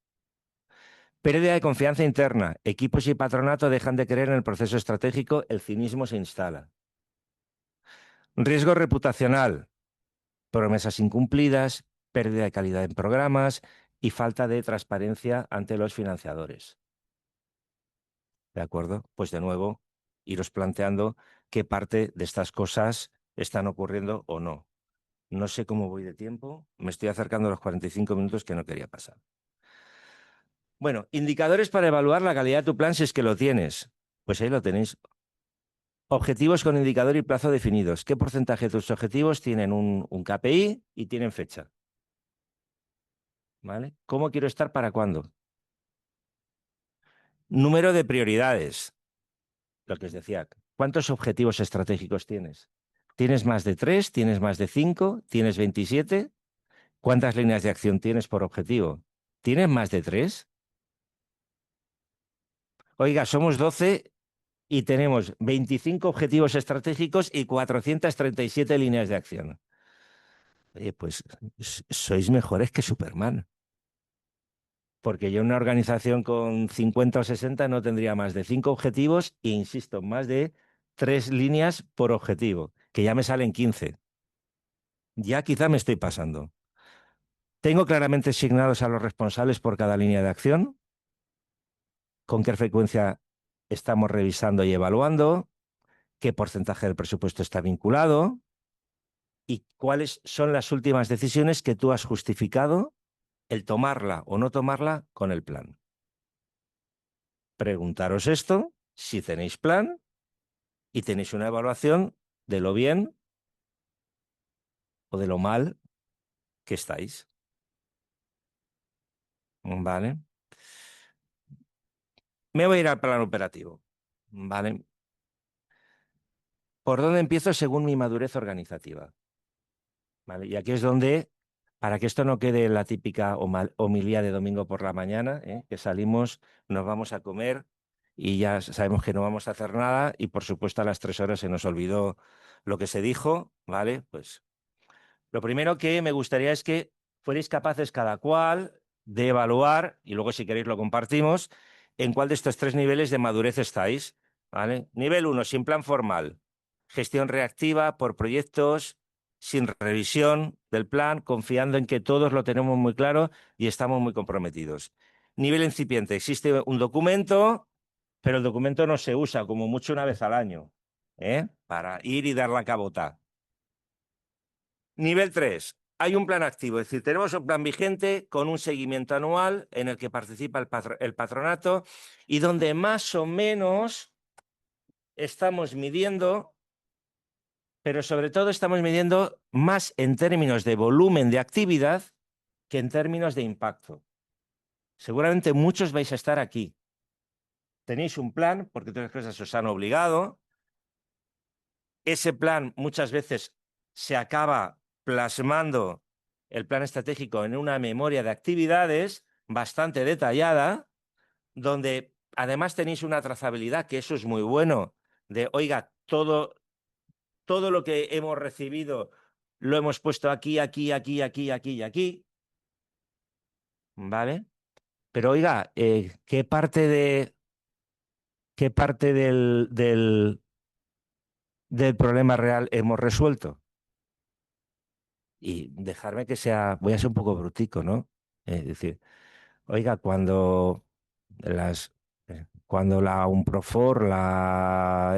Pérdida de confianza interna. Equipos y patronato dejan de creer en el proceso estratégico, el cinismo se instala. Riesgo reputacional. Promesas incumplidas, pérdida de calidad en programas y falta de transparencia ante los financiadores. ¿De acuerdo? Pues de nuevo, iros planteando qué parte de estas cosas están ocurriendo o no. No sé cómo voy de tiempo, me estoy acercando a los 45 minutos que no quería pasar. Bueno, indicadores para evaluar la calidad de tu plan si es que lo tienes. Pues ahí lo tenéis. Objetivos con indicador y plazo definidos. ¿Qué porcentaje de tus objetivos tienen un KPI y tienen fecha? ¿Vale? ¿Cómo quiero estar para cuándo? Número de prioridades. Lo que os decía, ¿cuántos objetivos estratégicos tienes? ¿Tienes más de 3? ¿Tienes más de 5? ¿Tienes 27? ¿Cuántas líneas de acción tienes por objetivo? ¿Tienes más de 3? Oiga, somos 12 y tenemos 25 objetivos estratégicos y 437 líneas de acción. Oye, pues sois mejores que Superman. Porque yo en una organización con 50 o 60 no tendría más de 5 objetivos e, insisto, más de 3 líneas por objetivo, que ya me salen 15. Ya quizá me estoy pasando. Tengo claramente asignados a los responsables por cada línea de acción, con qué frecuencia estamos revisando y evaluando, qué porcentaje del presupuesto está vinculado y cuáles son las últimas decisiones que tú has justificado el tomarla o no tomarla con el plan. Preguntaros esto si tenéis plan y tenéis una evaluación de lo bien o de lo mal que estáis. ¿Vale? Me voy a ir al plan operativo. ¿Vale? ¿Por dónde empiezo según mi madurez organizativa? ¿Vale? Y aquí es donde, para que esto no quede la típica homilía de domingo por la mañana, que salimos, nos vamos a comer y ya sabemos que no vamos a hacer nada y por supuesto a las 3 horas se nos olvidó lo que se dijo, ¿vale? Pues lo primero que me gustaría es que fuerais capaces cada cual de evaluar, y luego si queréis lo compartimos, en cuál de estos 3 niveles de madurez estáis, ¿vale? Nivel 1, sin plan formal. Gestión reactiva por proyectos, sin revisión del plan, confiando en que todos lo tenemos muy claro y estamos muy comprometidos. Nivel incipiente. Existe un documento, pero el documento no se usa, como mucho una vez al año, para ir y dar la cabota. Nivel 3. Hay un plan activo, es decir, tenemos un plan vigente con un seguimiento anual en el que participa el patronato y donde más o menos estamos midiendo, pero sobre todo estamos midiendo más en términos de volumen de actividad que en términos de impacto. Seguramente muchos vais a estar aquí. Tenéis un plan, porque todas las cosas os han obligado. Ese plan muchas veces se acaba plasmando el plan estratégico en una memoria de actividades bastante detallada, donde además tenéis una trazabilidad, que eso es muy bueno, de, oiga, todo lo que hemos recibido lo hemos puesto aquí, aquí, aquí, aquí, aquí y aquí, ¿vale? Pero oiga, ¿qué parte del problema real hemos resuelto? Y dejarme que sea, voy a ser un poco brutico, ¿no? Es decir, oiga, cuando la UNPROFOR,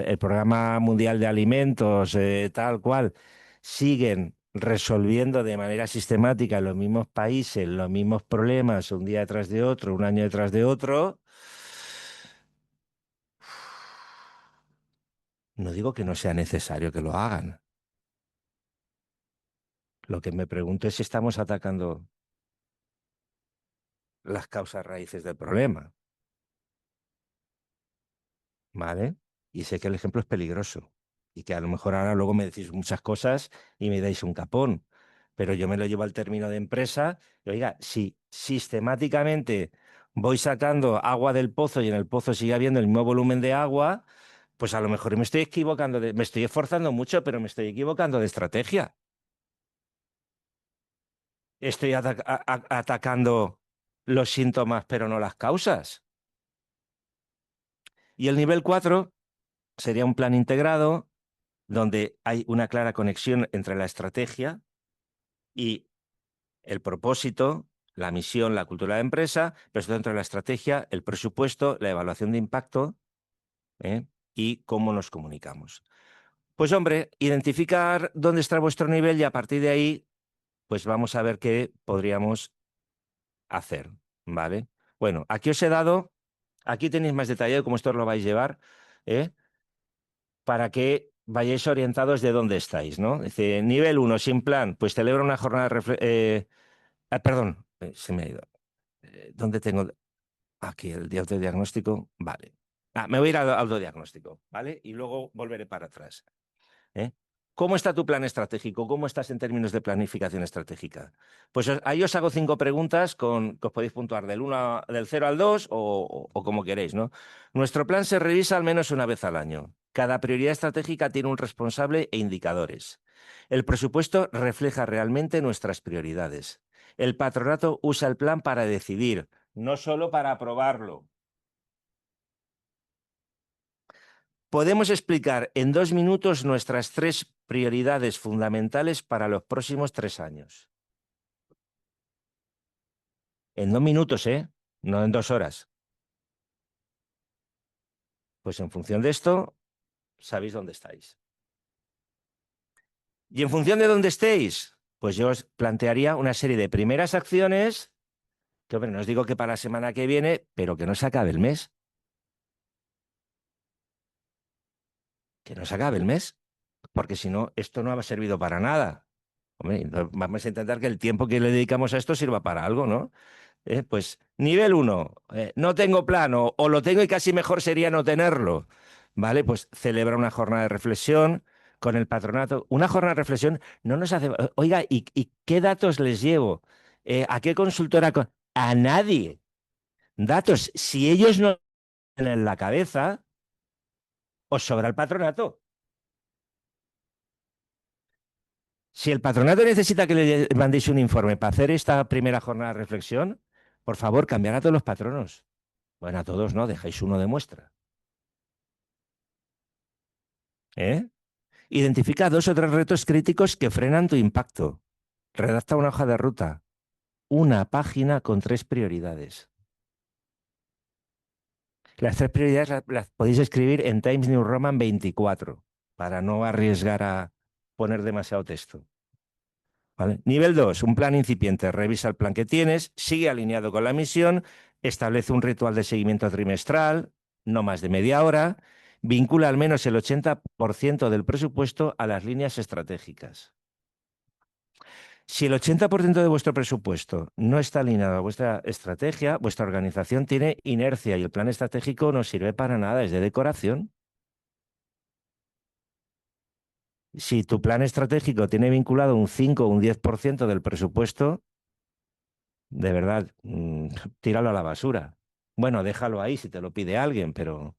el Programa Mundial de Alimentos, tal cual, siguen resolviendo de manera sistemática en los mismos países los mismos problemas un día detrás de otro, un año detrás de otro, no digo que no sea necesario que lo hagan. Lo que me pregunto es si estamos atacando las causas raíces del problema. ¿Vale? Y sé que el ejemplo es peligroso y que a lo mejor ahora luego me decís muchas cosas y me dais un capón, pero yo me lo llevo al término de empresa y oiga, si sistemáticamente voy sacando agua del pozo y en el pozo sigue habiendo el mismo volumen de agua, pues a lo mejor me estoy equivocando, me estoy esforzando mucho, pero me estoy equivocando de estrategia. Estoy atacando los síntomas, pero no las causas. Y el nivel 4 sería un plan integrado donde hay una clara conexión entre la estrategia y el propósito, la misión, la cultura de la empresa, pero dentro de la estrategia, el presupuesto, la evaluación de impacto, ¿eh? Y cómo nos comunicamos. Pues hombre, identificar dónde está vuestro nivel y a partir de ahí, pues vamos a ver qué podríamos hacer, ¿vale? Bueno, aquí os he dado, aquí tenéis más detallado cómo esto lo vais a llevar, ¿eh? Para que vayáis orientados de dónde estáis, ¿no? Dice, nivel 1, sin plan, pues celebra una jornada de perdón, se me ha ido. ¿Dónde tengo? Aquí el autodiagnóstico, vale. Me voy a ir al autodiagnóstico, ¿vale? Y luego volveré para atrás. ¿Eh? ¿Cómo está tu plan estratégico? ¿Cómo estás en términos de planificación estratégica? Pues ahí os hago 5 preguntas que os podéis puntuar del 0 al 2 o como queréis, ¿no? Nuestro plan se revisa al menos una vez al año. Cada prioridad estratégica tiene un responsable e indicadores. El presupuesto refleja realmente nuestras prioridades. El patronato usa el plan para decidir, no solo para aprobarlo. Podemos explicar en 2 minutos nuestras 3 prioridades fundamentales para los próximos 3 años. En 2 minutos, ¿eh? No en 2 horas. Pues en función de esto, sabéis dónde estáis. Y en función de dónde estéis, pues yo os plantearía una serie de primeras acciones, que hombre, no os digo que para la semana que viene, pero que no se acabe el mes. Que no se acabe el mes, porque si no, esto no ha servido para nada. Hombre, entonces vamos a intentar que el tiempo que le dedicamos a esto sirva para algo, ¿no? Pues nivel 1, no tengo plan o lo tengo y casi mejor sería no tenerlo. ¿Vale? Pues celebra una jornada de reflexión con el patronato. Una jornada de reflexión no nos hace... Oiga, ¿y qué datos les llevo? ¿A qué consultora? A nadie. Datos. Si ellos no tienen en la cabeza, os sobra el patronato. Si el patronato necesita que le mandéis un informe para hacer esta primera jornada de reflexión, por favor, cambiar a todos los patronos. Bueno, a todos no, dejáis uno de muestra. ¿Eh? Identifica 2 o 3 retos críticos que frenan tu impacto. Redacta una hoja de ruta. Una página con 3 prioridades. Las 3 prioridades las podéis escribir en Times New Roman 24 para no arriesgar a poner demasiado texto. ¿Vale? Nivel 2, un plan incipiente. Revisa el plan que tienes, sigue alineado con la misión, establece un ritual de seguimiento trimestral, no más de media hora, vincula al menos el 80% del presupuesto a las líneas estratégicas. Si el 80% de vuestro presupuesto no está alineado a vuestra estrategia, vuestra organización tiene inercia y el plan estratégico no sirve para nada, es de decoración. Si tu plan estratégico tiene vinculado un 5 o un 10% del presupuesto, de verdad, tíralo a la basura. Bueno, déjalo ahí si te lo pide alguien, pero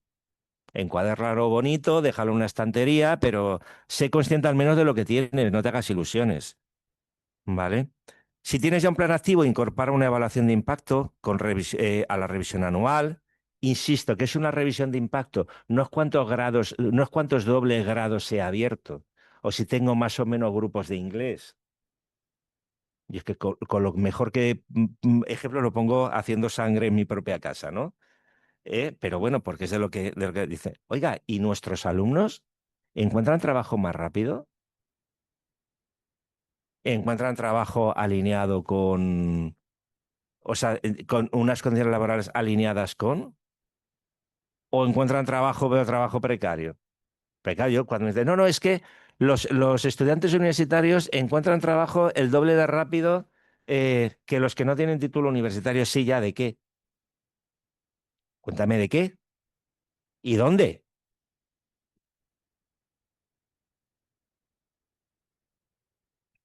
encuadérralo bonito, déjalo en una estantería, pero sé consciente al menos de lo que tienes, no te hagas ilusiones, ¿vale? Si tienes ya un plan activo, incorpora una evaluación de impacto a la revisión anual. Insisto, que es una revisión de impacto, no es cuántos grados, no es cuántos dobles grados se ha abierto, o si tengo más o menos grupos de inglés. Y es que con lo mejor que ejemplo lo pongo haciendo sangre en mi propia casa, ¿no? Pero bueno, porque es de lo que dice. Oiga, ¿y nuestros alumnos encuentran trabajo más rápido? ¿Encuentran trabajo alineado o sea, con unas condiciones laborales alineadas con? ¿O encuentran trabajo, pero trabajo precario? Precario, cuando me dicen, no, no, es que los estudiantes universitarios encuentran trabajo el doble de rápido que los que no tienen título universitario. Sí, ya, ¿de qué? Cuéntame de qué y dónde.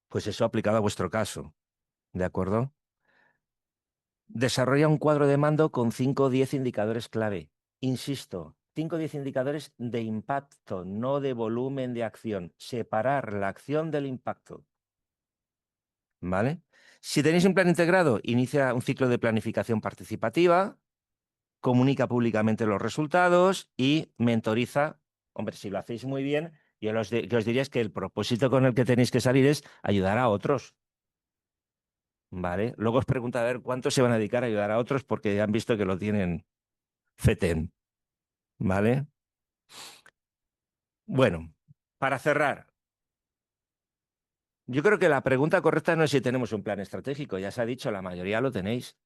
Pues eso aplicado a vuestro caso, ¿de acuerdo? Desarrolla un cuadro de mando con 5 o 10 indicadores clave. Insisto, 5 o 10 indicadores de impacto, no de volumen de acción. Separar la acción del impacto. ¿vale? Si tenéis un plan integrado, inicia un ciclo de planificación participativa, comunica públicamente los resultados y mentoriza. Hombre, si lo hacéis muy bien, yo que os diría es que el propósito con el que tenéis que salir es ayudar a otros, ¿vale? Luego os pregunta a ver cuántos se van a dedicar a ayudar a otros porque ya han visto que lo tienen fetén, ¿vale? Bueno, para cerrar, yo creo que la pregunta correcta no es si tenemos un plan estratégico, ya se ha dicho, la mayoría lo tenéis,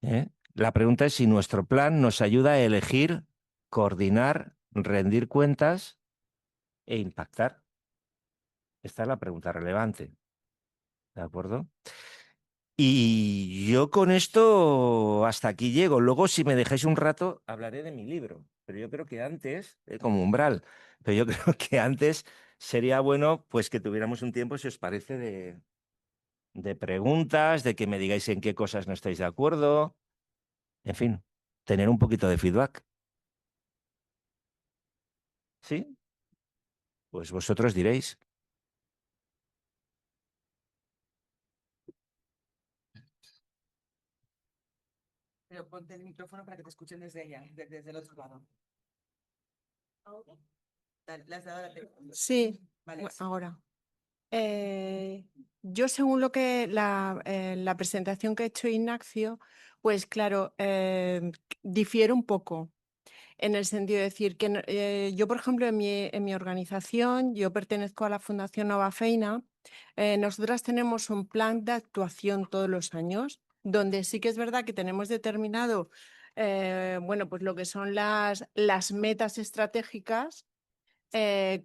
¿eh? La pregunta es si nuestro plan nos ayuda a elegir, coordinar, rendir cuentas e impactar. Esta es la pregunta relevante, ¿de acuerdo? Y yo con esto hasta aquí llego. Luego, si me dejáis un rato, hablaré de mi libro. Pero yo creo que antes, como umbral, pero yo creo que antes sería bueno pues que tuviéramos un tiempo, si os parece, de preguntas, de que me digáis en qué cosas no estáis de acuerdo, en fin, tener un poquito de feedback. ¿Sí? Pues vosotros diréis. Pero ponte el micrófono para que te escuchen desde ella, desde el otro lado. Dale, ¿le has dado la tecla? Sí, Vale. ahora. Yo según lo que la presentación que ha hecho Ignacio, pues claro, difiere un poco en el sentido de decir que yo, por ejemplo, en mi organización, yo pertenezco a la Fundación Nova Feina, nosotras tenemos un plan de actuación todos los años, donde sí que es verdad que tenemos determinado, bueno, pues lo que son las metas estratégicas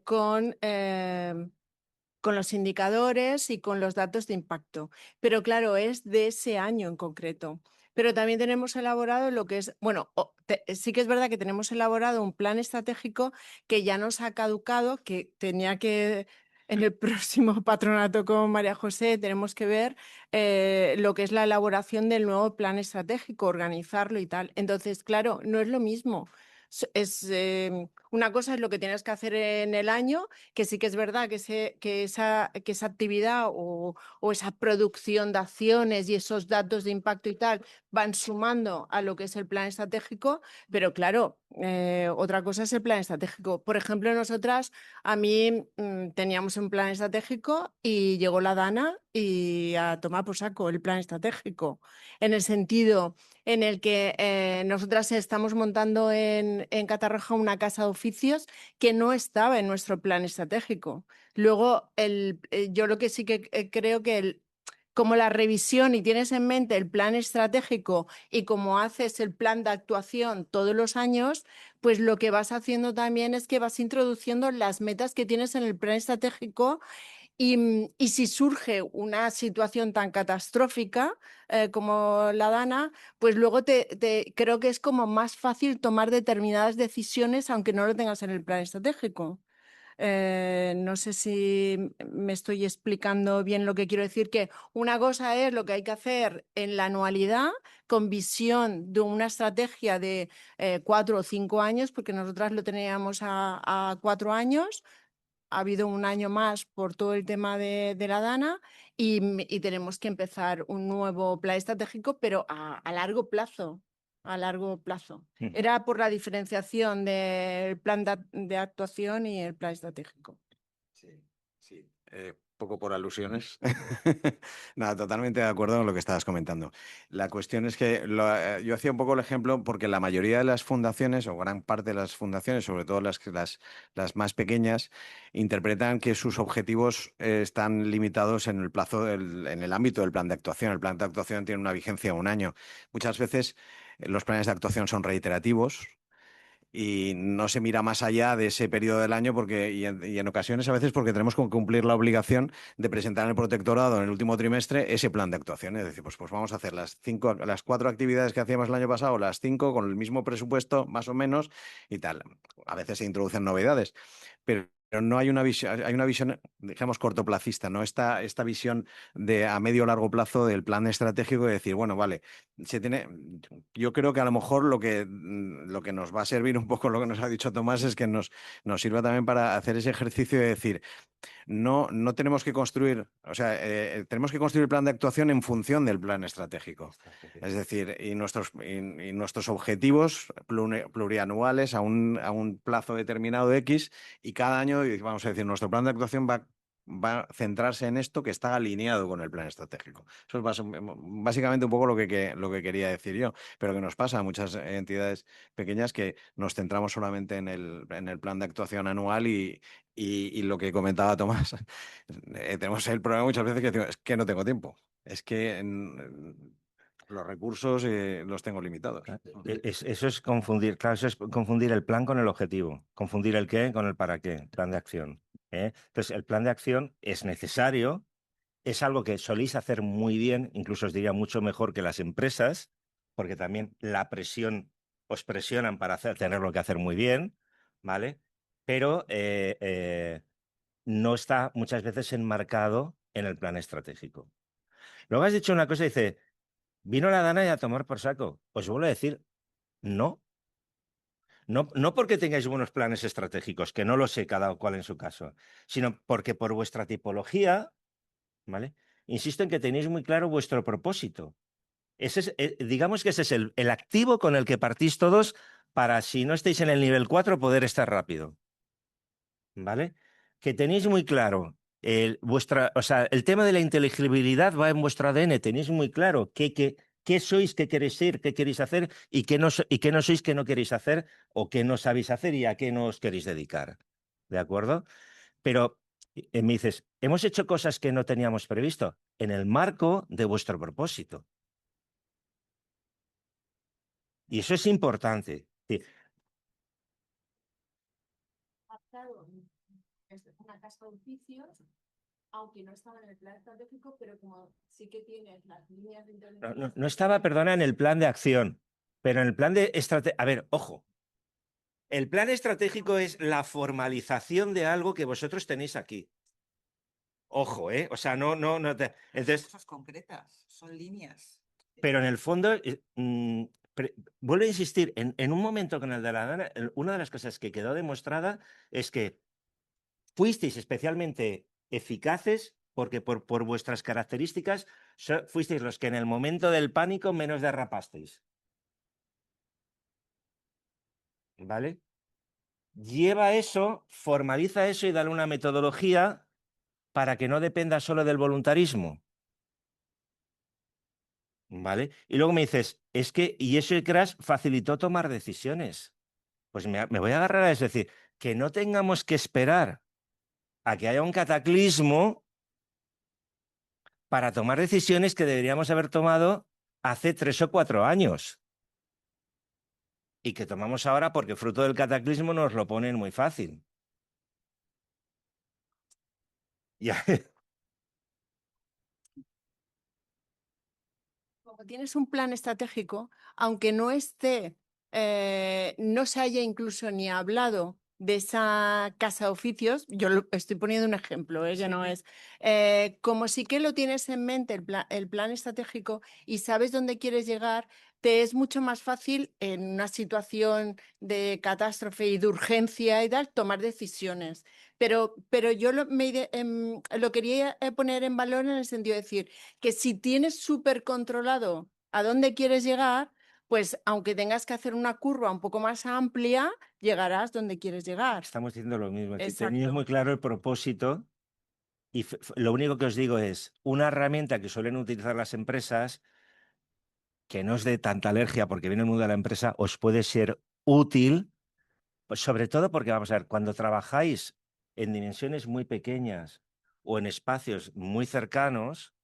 con los indicadores y con los datos de impacto. Pero claro, es de ese año en concreto. Pero también tenemos elaborado lo que es, bueno, sí que es verdad que tenemos elaborado un plan estratégico que ya nos ha caducado, que tenía que, en el próximo patronato con María José, tenemos que ver lo que es la elaboración del nuevo plan estratégico, organizarlo y tal. Entonces, claro, no es lo mismo. Una cosa es lo que tienes que hacer en el año, que sí que es verdad que esa actividad o esa producción de acciones y esos datos de impacto y tal van sumando a lo que es el plan estratégico, pero claro, otra cosa es el plan estratégico. Por ejemplo, nosotras, a mí teníamos un plan estratégico y llegó la Dana y a tomar por saco el plan estratégico, en el sentido en el que nosotras estamos montando en Catarroja una casa de oficios que no estaba en nuestro plan estratégico. Luego, yo lo que sí que creo que como la revisión y tienes en mente el plan estratégico y como haces el plan de actuación todos los años, pues lo que vas haciendo también es que vas introduciendo las metas que tienes en el plan estratégico y si surge una situación tan catastrófica como la Dana, pues luego creo que es como más fácil tomar determinadas decisiones aunque no lo tengas en el plan estratégico. No sé si me estoy explicando bien lo que quiero decir, que una cosa es lo que hay que hacer en la anualidad con visión de una estrategia de 4 o 5 años, porque nosotras lo teníamos a 4 años. Ha habido un año más por todo el tema de la Dana y tenemos que empezar un nuevo plan estratégico, pero a largo plazo. A largo plazo. Era por la diferenciación del plan de actuación y el plan estratégico. Sí, sí. Poco por alusiones. Nada, totalmente de acuerdo con lo que estabas comentando. La cuestión es que yo hacía un poco el ejemplo porque la mayoría de las fundaciones, o gran parte de las fundaciones, sobre todo las más pequeñas, interpretan que sus objetivos están limitados en el plazo, en el ámbito del plan de actuación. El plan de actuación tiene una vigencia de un año. Muchas veces los planes de actuación son reiterativos y no se mira más allá de ese periodo del año y en ocasiones a veces porque tenemos que cumplir la obligación de presentar en el protectorado en el último trimestre ese plan de actuación. Es decir, pues vamos a hacer las 4 actividades que hacíamos el año pasado, las 5 con el mismo presupuesto más o menos y tal. A veces se introducen novedades, pero no hay una visión, digamos, cortoplacista, ¿no? Esta visión de a medio o largo plazo del plan estratégico de decir, bueno, vale, yo creo que a lo mejor lo que nos va a servir un poco, lo que nos ha dicho Tomás, es que nos sirva también para hacer ese ejercicio de decir, no tenemos que construir, o sea, tenemos que construir el plan de actuación en función del plan estratégico. Es decir, y nuestros objetivos plurianuales a un plazo determinado de X, y cada año, vamos a decir, nuestro plan de actuación va a centrarse en esto que está alineado con el plan estratégico. Eso es básicamente un poco lo que quería decir yo, pero que nos pasa a muchas entidades pequeñas, que nos centramos solamente en el plan de actuación anual y lo que comentaba Tomás, tenemos el problema muchas veces que decimos, es que no tengo tiempo, es que los recursos los tengo limitados. Eso es confundir, claro, eso es confundir el plan con el objetivo, confundir el qué con el para qué, plan de acción. Entonces, el plan de acción es necesario, es algo que soléis hacer muy bien, incluso os diría mucho mejor que las empresas, porque también la presión, os presionan para tenerlo que hacer muy bien, ¿vale? Pero no está muchas veces enmarcado en el plan estratégico. Luego has dicho una cosa, dice, vino la Dana y a tomar por saco. Os vuelvo a decir, no. No porque tengáis buenos planes estratégicos, que no lo sé cada cual en su caso, sino porque por vuestra tipología, ¿vale? Insisto en que tenéis muy claro vuestro propósito. Digamos que ese es el activo con el que partís todos para, si no estáis en el nivel 4, poder estar rápido. ¿Vale? Que tenéis muy claro o sea, el tema de la inteligibilidad va en vuestro ADN, tenéis muy claro qué sois, qué queréis ser, qué queréis hacer y qué no sois, qué no queréis hacer o qué no sabéis hacer y a qué no os queréis dedicar. ¿De acuerdo? Pero me dices, hemos hecho cosas que no teníamos previsto en el marco de vuestro propósito. Y eso es importante. Sí. Es una casa de oficios, aunque no estaba en el plan estratégico, pero como sí que tienes las líneas de intervención. No estaba, perdona, en el plan de acción, pero en el plan de estrategia. A ver, ojo. El plan estratégico es la formalización de algo que vosotros tenéis aquí. Ojo, ¿eh? O sea, no. Entonces, Cosas concretas, son líneas. pero en el fondo, vuelvo a insistir, en un momento con el de la Dana, una de las cosas que quedó demostrada es que fuisteis especialmente eficaces porque por vuestras características fuisteis los que en el momento del pánico menos derrapasteis. ¿Vale? Lleva eso, formaliza eso y dale una metodología para que no dependa solo del voluntarismo. ¿Vale? Y luego me dices, es que, y eso el Crash facilitó tomar decisiones. Pues me voy a agarrar a eso, es decir, que no tengamos que esperar a que haya un cataclismo para tomar decisiones que deberíamos haber tomado hace 3 o 4 años. Y que tomamos ahora porque fruto del cataclismo nos lo ponen muy fácil. Ya. Como tienes un plan estratégico, aunque no esté, no se haya incluso ni hablado de esa casa de oficios, yo estoy poniendo un ejemplo, ya no es, como sí que lo tienes en mente el plan estratégico y sabes dónde quieres llegar, te es mucho más fácil en una situación de catástrofe y de urgencia y tal, tomar decisiones. Pero yo lo quería poner en valor en el sentido de decir que si tienes súper controlado a dónde quieres llegar, pues aunque tengas que hacer una curva un poco más amplia, llegarás donde quieres llegar. Estamos diciendo lo mismo. Si Exacto. tenéis muy claro el propósito, y lo único que os digo es una herramienta que suelen utilizar las empresas, que no os dé tanta alergia porque viene el mundo de la empresa, os puede ser útil, pues sobre todo porque, vamos a ver, cuando trabajáis en dimensiones muy pequeñas o en espacios muy cercanos,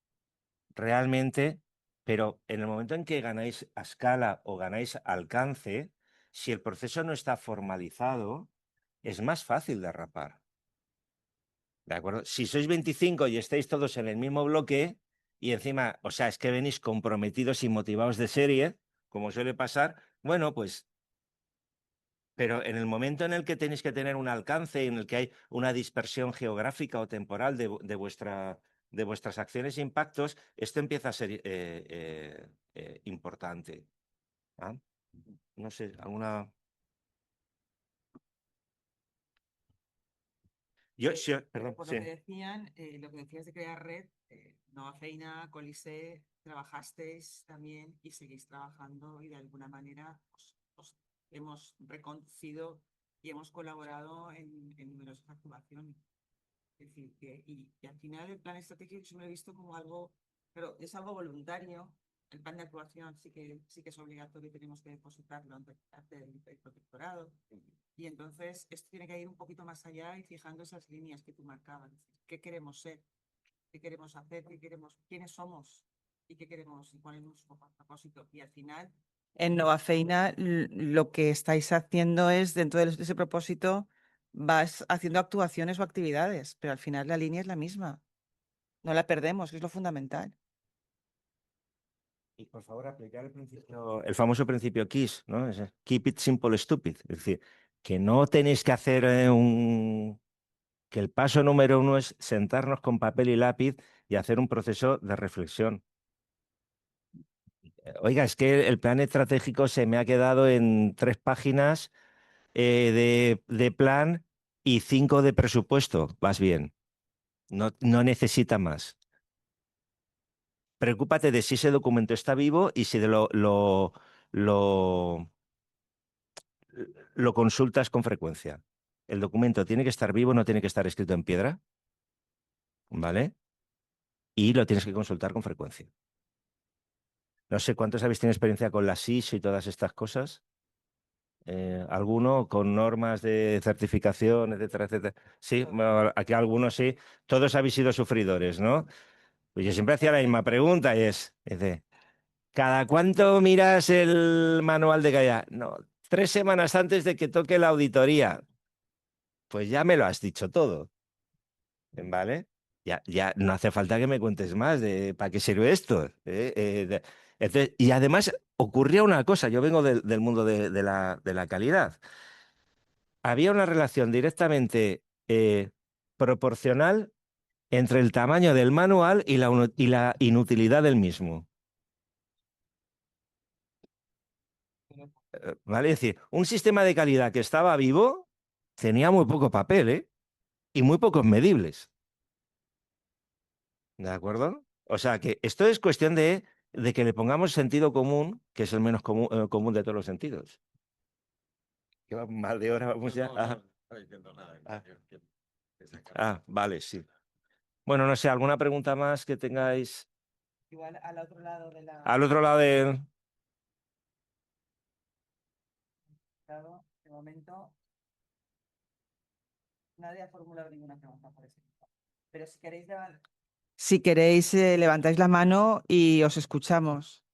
realmente, pero en el momento en que ganáis a escala o ganáis alcance, si el proceso no está formalizado, es más fácil derrapar. ¿De acuerdo? Si sois 25 y estáis todos en el mismo bloque y encima, o sea, es que venís comprometidos y motivados de serie, como suele pasar, bueno, pues, pero en el momento en el que tenéis que tener un alcance, en el que hay una dispersión geográfica o temporal de vuestras acciones e impactos, esto empieza a ser importante. ¿Ah? No sé, alguna... Perdón, Por lo que decían, lo que decías de crear red, Nova Feina, Colisée, trabajasteis también y seguís trabajando y de alguna manera os hemos reconocido y hemos colaborado en numerosas actuaciones. Es decir, y al final el plan estratégico yo lo he visto como algo, pero es algo voluntario. El plan de actuación sí que es obligatorio, tenemos que depositarlo ante el protectorado. Y entonces esto tiene que ir un poquito más allá y fijando esas líneas que tú marcabas. ¿Qué queremos ser? ¿Qué queremos hacer? ¿Quiénes somos? ¿Y qué queremos? ¿Y cuál es nuestro propósito? Y al final, en Nova Feina, lo que estáis haciendo es, dentro de ese propósito, vas haciendo actuaciones o actividades, pero al final la línea es la misma. No la perdemos, que es lo fundamental. Y por favor, aplicar el famoso principio KISS, ¿no? Keep it simple, stupid. Es decir, que no tenéis que hacer que el paso número 1 es sentarnos con papel y lápiz y hacer un proceso de reflexión. Oiga, es que el plan estratégico se me ha quedado en 3 páginas de plan y 5 de presupuesto. Vas bien. No necesita más. Preocúpate de si ese documento está vivo y si lo, lo consultas con frecuencia. El documento tiene que estar vivo, no tiene que estar escrito en piedra, ¿vale? Y lo tienes que consultar con frecuencia. No sé cuántos habéis tenido experiencia con la SIS y todas estas cosas. ¿Alguno con normas de certificación, etcétera, etcétera? Sí, bueno, aquí algunos sí. Todos habéis sido sufridores, ¿no? Pues yo siempre hacía la misma pregunta y es de, ¿cada cuánto miras el manual de calidad? No, 3 semanas antes de que toque la auditoría. Pues ya me lo has dicho todo, ¿vale? Ya no hace falta que me cuentes más de para qué sirve esto. Entonces, y además ocurría una cosa, yo vengo del mundo de la calidad. Había una relación directamente proporcional entre el tamaño del manual y la inutilidad del mismo. ¿Vale? Es decir, un sistema de calidad que estaba vivo tenía muy poco papel, ¿eh? Y muy pocos medibles. ¿De acuerdo? O sea que esto es cuestión de que le pongamos sentido común, que es el menos común de todos los sentidos. ¿Qué va mal de hora? Vamos ya. Vale, sí. Bueno, no sé, ¿alguna pregunta más que tengáis? igual al otro lado de la... Al otro lado de... De momento, nadie ha formulado ninguna pregunta por eso. Pero si queréis, levantáis la mano y os escuchamos.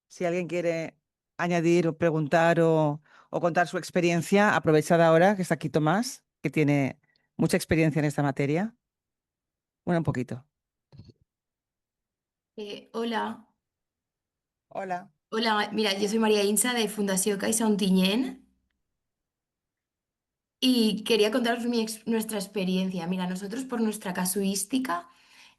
Si alguien quiere añadir o preguntar o contar su experiencia, aprovechad ahora que está aquí Tomás, que tiene mucha experiencia en esta materia. Bueno, un poquito. Hola, Hola. hola, mira, yo soy María Insa de Fundació Caixa Ontinyent y quería contaros nuestra experiencia. Mira, nosotros por nuestra casuística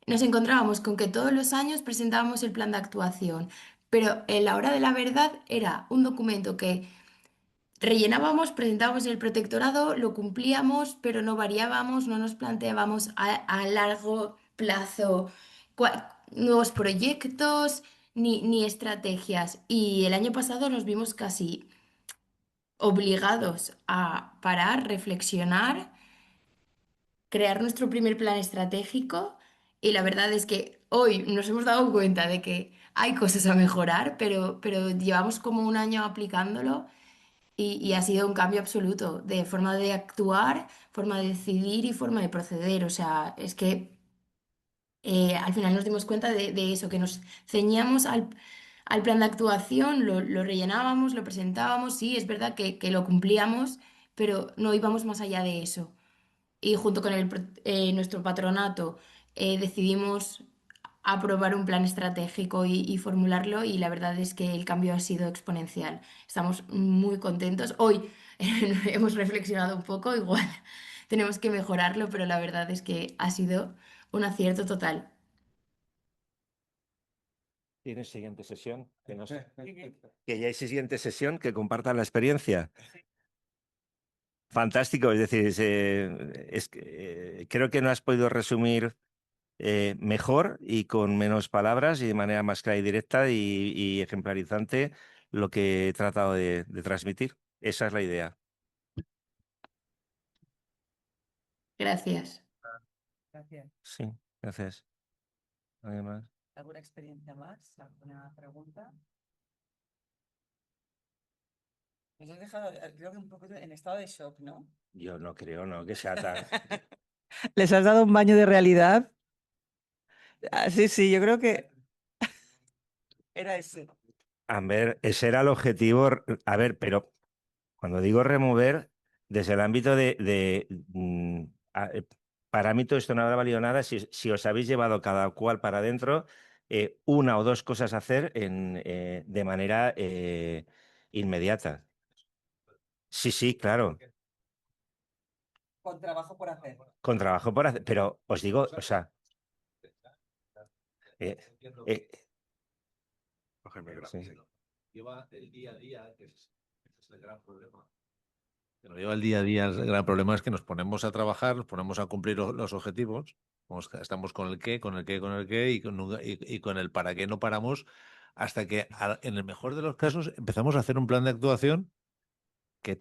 nos encontrábamos con que todos los años presentábamos el plan de actuación, pero en la hora de la verdad era un documento que rellenábamos, presentábamos en el protectorado, lo cumplíamos, pero no variábamos, no nos planteábamos a largo plazo nuevos proyectos ni estrategias. Y el año pasado nos vimos casi obligados a parar, reflexionar, crear nuestro primer plan estratégico. Y la verdad es que hoy nos hemos dado cuenta de que hay cosas a mejorar, pero llevamos como un año aplicándolo. Y ha sido un cambio absoluto de forma de actuar, forma de decidir y forma de proceder. O sea, es que al final nos dimos cuenta de eso, que nos ceñíamos al plan de actuación, lo rellenábamos, lo presentábamos, sí, es verdad que lo cumplíamos, pero no íbamos más allá de eso. Y junto con nuestro patronato decidimos aprobar un plan estratégico y formularlo y la verdad es que el cambio ha sido exponencial. Estamos muy contentos. Hoy hemos reflexionado un poco, igual tenemos que mejorarlo, pero la verdad es que ha sido un acierto total. ¿Tienes siguiente sesión? Que ya hay siguiente sesión, que compartan la experiencia. fantástico. Es decir, creo que no has podido resumir mejor y con menos palabras y de manera más clara y directa y ejemplarizante lo que he tratado de transmitir. Esa es la idea. Gracias. Gracias. Sí, gracias. Además, ¿Alguna experiencia más? ¿Alguna pregunta? Nos has dejado, creo que un poco en estado de shock, ¿no? yo no creo, no, que sea tan... ¿Les has dado un baño de realidad? Ah, sí, sí, yo creo que era ese. A ver, ese era el objetivo. A ver, pero cuando digo remover, desde el ámbito para mí todo esto no habrá valido nada si os habéis llevado cada cual para adentro una o dos cosas a hacer de manera inmediata. Sí, sí, claro, Con trabajo por hacer. con trabajo por hacer, pero os digo, o sea, eh, eh, sí. Lleva el día a día, que ese es el gran problema. Que nos lleva el día a día, el gran problema es que nos ponemos a trabajar, nos ponemos a cumplir los objetivos, estamos con el qué, con el qué, con el qué y con el para qué no paramos hasta que en el mejor de los casos empezamos a hacer un plan de actuación que,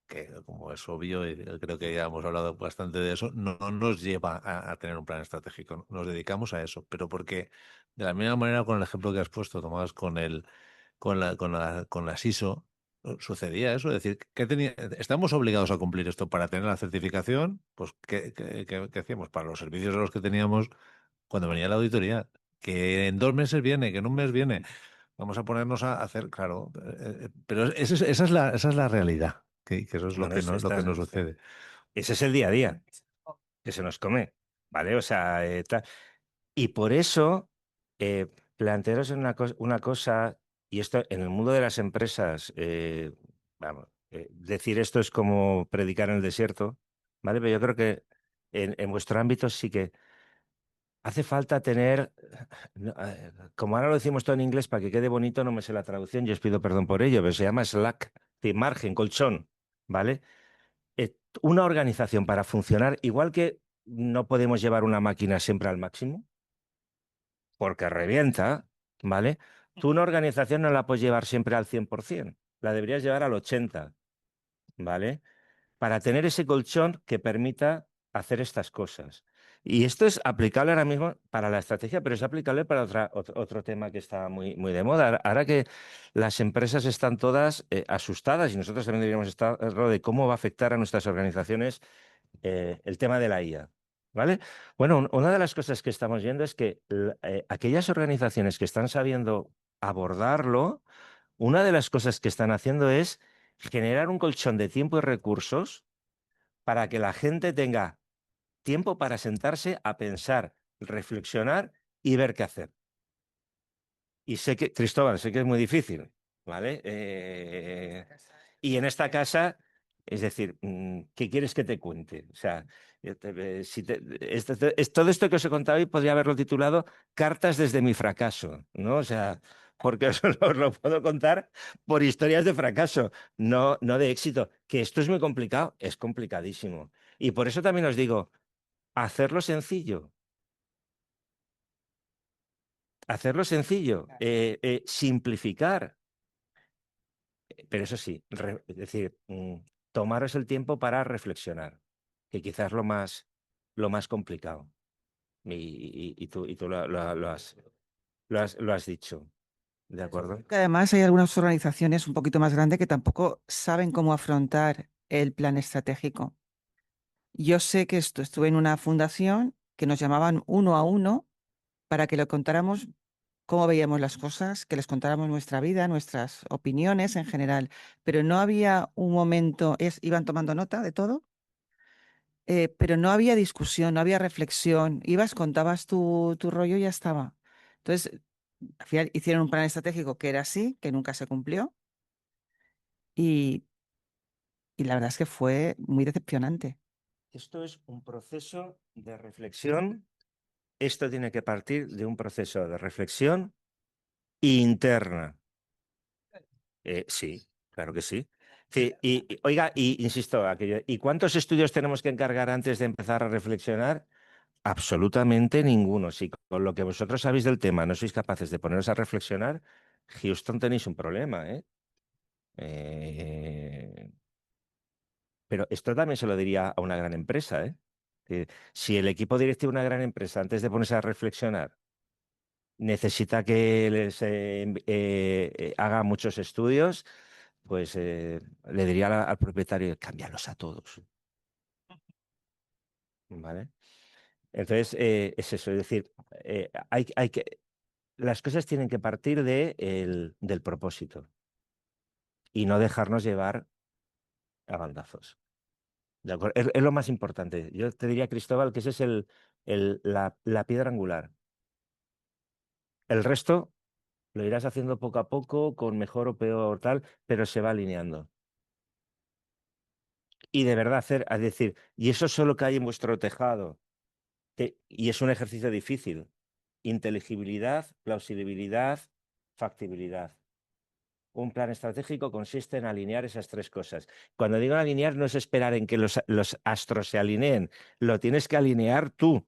que como es obvio, y creo que ya hemos hablado bastante de eso, no nos lleva a tener un plan estratégico. Nos dedicamos a eso, pero porque de la misma manera con el ejemplo que has puesto, Tomás, con la ISO, sucedía eso, es decir, estamos obligados a cumplir esto para tener la certificación, pues ¿qué hacíamos? Para los servicios a los que teníamos cuando venía la auditoría, que en 2 meses viene, que en un mes viene. Vamos a ponernos a hacer, claro, pero esa es la realidad, que eso es No, no, lo que nos sucede. ese es el día a día que se nos come, ¿vale? O sea, y por eso, plantearos una cosa, y esto en el mundo de las empresas, vamos, decir esto es como predicar en el desierto, ¿vale? Pero yo creo que en vuestro ámbito sí que hace falta tener, como ahora lo decimos todo en inglés para que quede bonito, no me sé la traducción, yo os pido perdón por ello, pero se llama slack, de margen, colchón, ¿vale? Una organización para funcionar, igual que no podemos llevar una máquina siempre al máximo, porque revienta, ¿vale? Tú una organización no la puedes llevar siempre al 100%, la deberías llevar al 80%, ¿vale? Para tener ese colchón que permita hacer estas cosas. Y esto es aplicable ahora mismo para la estrategia, pero es aplicable para otro tema que está muy, muy de moda. Ahora que las empresas están todas asustadas y nosotros también deberíamos estar de cómo va a afectar a nuestras organizaciones el tema de la IA. ¿Vale? Bueno, una de las cosas que estamos viendo es que aquellas organizaciones que están sabiendo abordarlo, una de las cosas que están haciendo es generar un colchón de tiempo y recursos para que la gente tenga tiempo para sentarse a pensar, reflexionar y ver qué hacer. Y sé que, Cristóbal, sé que es muy difícil, ¿vale? Y en esta casa, es decir, ¿qué quieres que te cuente? O sea, todo esto que os he contado hoy podría haberlo titulado Cartas desde mi fracaso, ¿no? O sea, porque os lo puedo contar por historias de fracaso, no de éxito. Que esto es muy complicado, es complicadísimo. Y por eso también os digo, hacerlo sencillo. Hacerlo sencillo, simplificar, pero eso sí, es decir, tomaros el tiempo para reflexionar, que quizás es lo más complicado. Y tú lo has dicho, ¿de acuerdo? Que además hay algunas organizaciones un poquito más grandes que tampoco saben cómo afrontar el plan estratégico. Yo sé que estuve en una fundación que nos llamaban uno a uno para que le contáramos cómo veíamos las cosas, que les contáramos nuestra vida, nuestras opiniones en general, pero no había un momento, iban tomando nota de todo, pero no había discusión, no había reflexión, ibas, contabas tu rollo y ya estaba. Entonces, al final hicieron un plan estratégico que era así, que nunca se cumplió y, y la verdad es que fue muy decepcionante. Esto es un proceso de reflexión. Esto tiene que partir de un proceso de reflexión interna. Sí, claro que sí. Sí, oiga, y insisto, aquello, ¿y cuántos estudios tenemos que encargar antes de empezar a reflexionar? Absolutamente ninguno. Si con lo que vosotros sabéis del tema no sois capaces de poneros a reflexionar, Houston tenéis un problema, ¿eh? Eh, Pero esto también se lo diría a una gran empresa, ¿eh? Si el equipo directivo de una gran empresa, antes de ponerse a reflexionar, necesita que les haga muchos estudios, pues le diría al propietario, cámbialos a todos, ¿vale? Entonces, es eso, es decir, hay que, las cosas tienen que partir del propósito y no dejarnos llevar a bandazos. ¿De acuerdo? Es lo más importante. Yo te diría, Cristóbal, que ese es la piedra angular. El resto lo irás haciendo poco a poco, con mejor o peor tal, pero se va alineando. Y de verdad es decir, y eso solo cae en vuestro tejado. Y es un ejercicio difícil. Inteligibilidad, plausibilidad, factibilidad. Un plan estratégico consiste en alinear esas tres cosas. Cuando digo alinear, no es esperar en que los astros se alineen, lo tienes que alinear tú,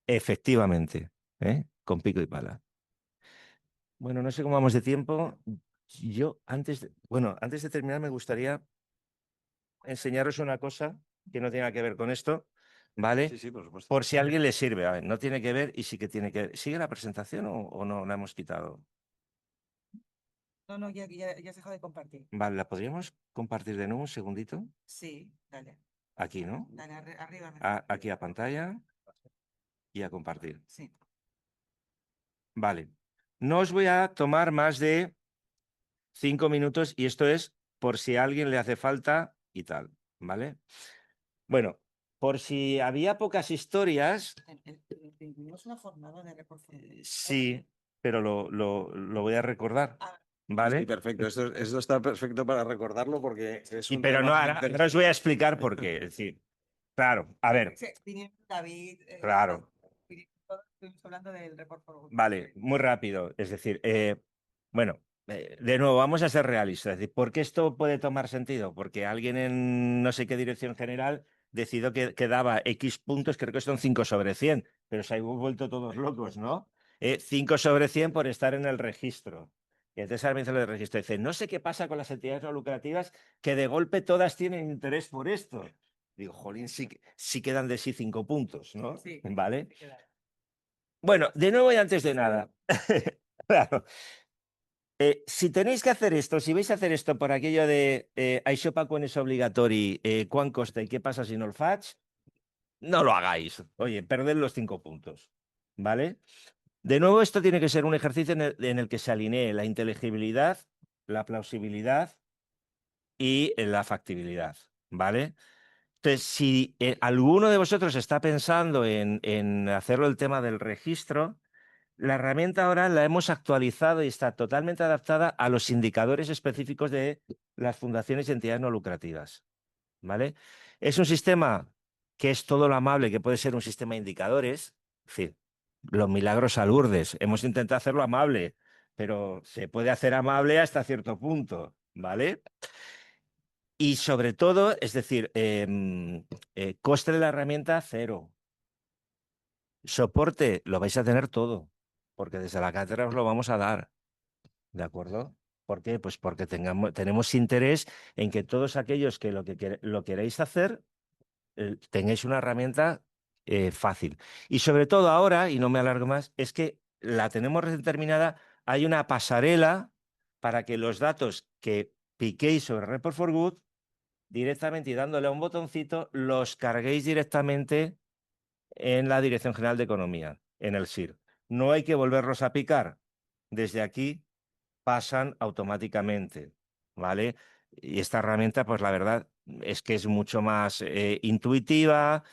efectivamente, ¿eh? Con pico y pala. Bueno, no sé cómo vamos de tiempo. Yo, antes de terminar, me gustaría enseñaros una cosa que no tiene nada que ver con esto, ¿vale? Sí, sí, por supuesto. Por si a alguien le sirve. A ver, no tiene que ver y sí que tiene que ver. ¿Sigue la presentación o no la hemos quitado? No, ya has dejado de compartir. Vale, ¿la podríamos compartir de nuevo un segundito? Sí, dale. Aquí, ¿no? Dale, arriba. Aquí a pantalla y a compartir. Sí. Vale. No os voy a tomar más de 5 minutos y esto es por si a alguien le hace falta y tal, ¿vale? Bueno, por si había pocas historias, Tuvimos una jornada de reportaje. sí, pero lo voy a recordar, Sí, ¿vale? perfecto. Esto está perfecto para recordarlo porque es un Pero tema no, muy ahora interesante. os voy a explicar por qué. Es decir, claro, a ver, Sí, vinieron David, claro. todos estuvimos hablando del report for Good. Vale, muy rápido. Es decir, bueno, de nuevo, vamos a ser realistas. Es decir, ¿por qué esto puede tomar sentido? Porque alguien en no sé qué dirección general decidió que daba X puntos, creo que son 5 sobre 100, pero se han vuelto todos locos, ¿no? 5 sobre 100 por estar en el registro. Y entonces ahora me dice lo del registro. Dice, no sé qué pasa con las entidades no lucrativas que de golpe todas tienen interés por esto. Digo, jolín, sí quedan de sí 5 puntos, ¿no? Sí, ¿Vale? sí queda. Bueno, de nuevo y antes de nada. Claro. Si tenéis que hacer esto, si vais a hacer esto por aquello de això pa quan és obligatori, quan costa y qué pasa si no el faig, no lo hagáis. Oye, perded los 5 puntos. ¿Vale? De nuevo, esto tiene que ser un ejercicio en el que se alinee la inteligibilidad, la plausibilidad y la factibilidad. ¿Vale? Entonces, si alguno de vosotros está pensando en hacerlo el tema del registro, la herramienta ahora la hemos actualizado y está totalmente adaptada a los indicadores específicos de las fundaciones y entidades no lucrativas. ¿Vale? Es un sistema que es todo lo amable que puede ser un sistema de indicadores. Es decir, los milagros a Lourdes. Hemos intentado hacerlo amable, pero se puede hacer amable hasta cierto punto. ¿Vale? Y sobre todo, es decir, coste de la herramienta cero. Soporte lo vais a tener todo, porque desde la cátedra os lo vamos a dar. ¿De acuerdo? ¿Por qué? Pues porque tenemos interés en que todos aquellos que lo queréis hacer, tengáis una herramienta fácil. Y sobre todo ahora, y no me alargo más, es que la tenemos recién terminada, hay una pasarela para que los datos que piquéis sobre Report for Good, directamente y dándole a un botoncito, los carguéis directamente en la Dirección General de Economía, en el SIR. No hay que volverlos a picar. Desde aquí pasan automáticamente, ¿vale? Y esta herramienta, pues la verdad es que es mucho más intuitiva,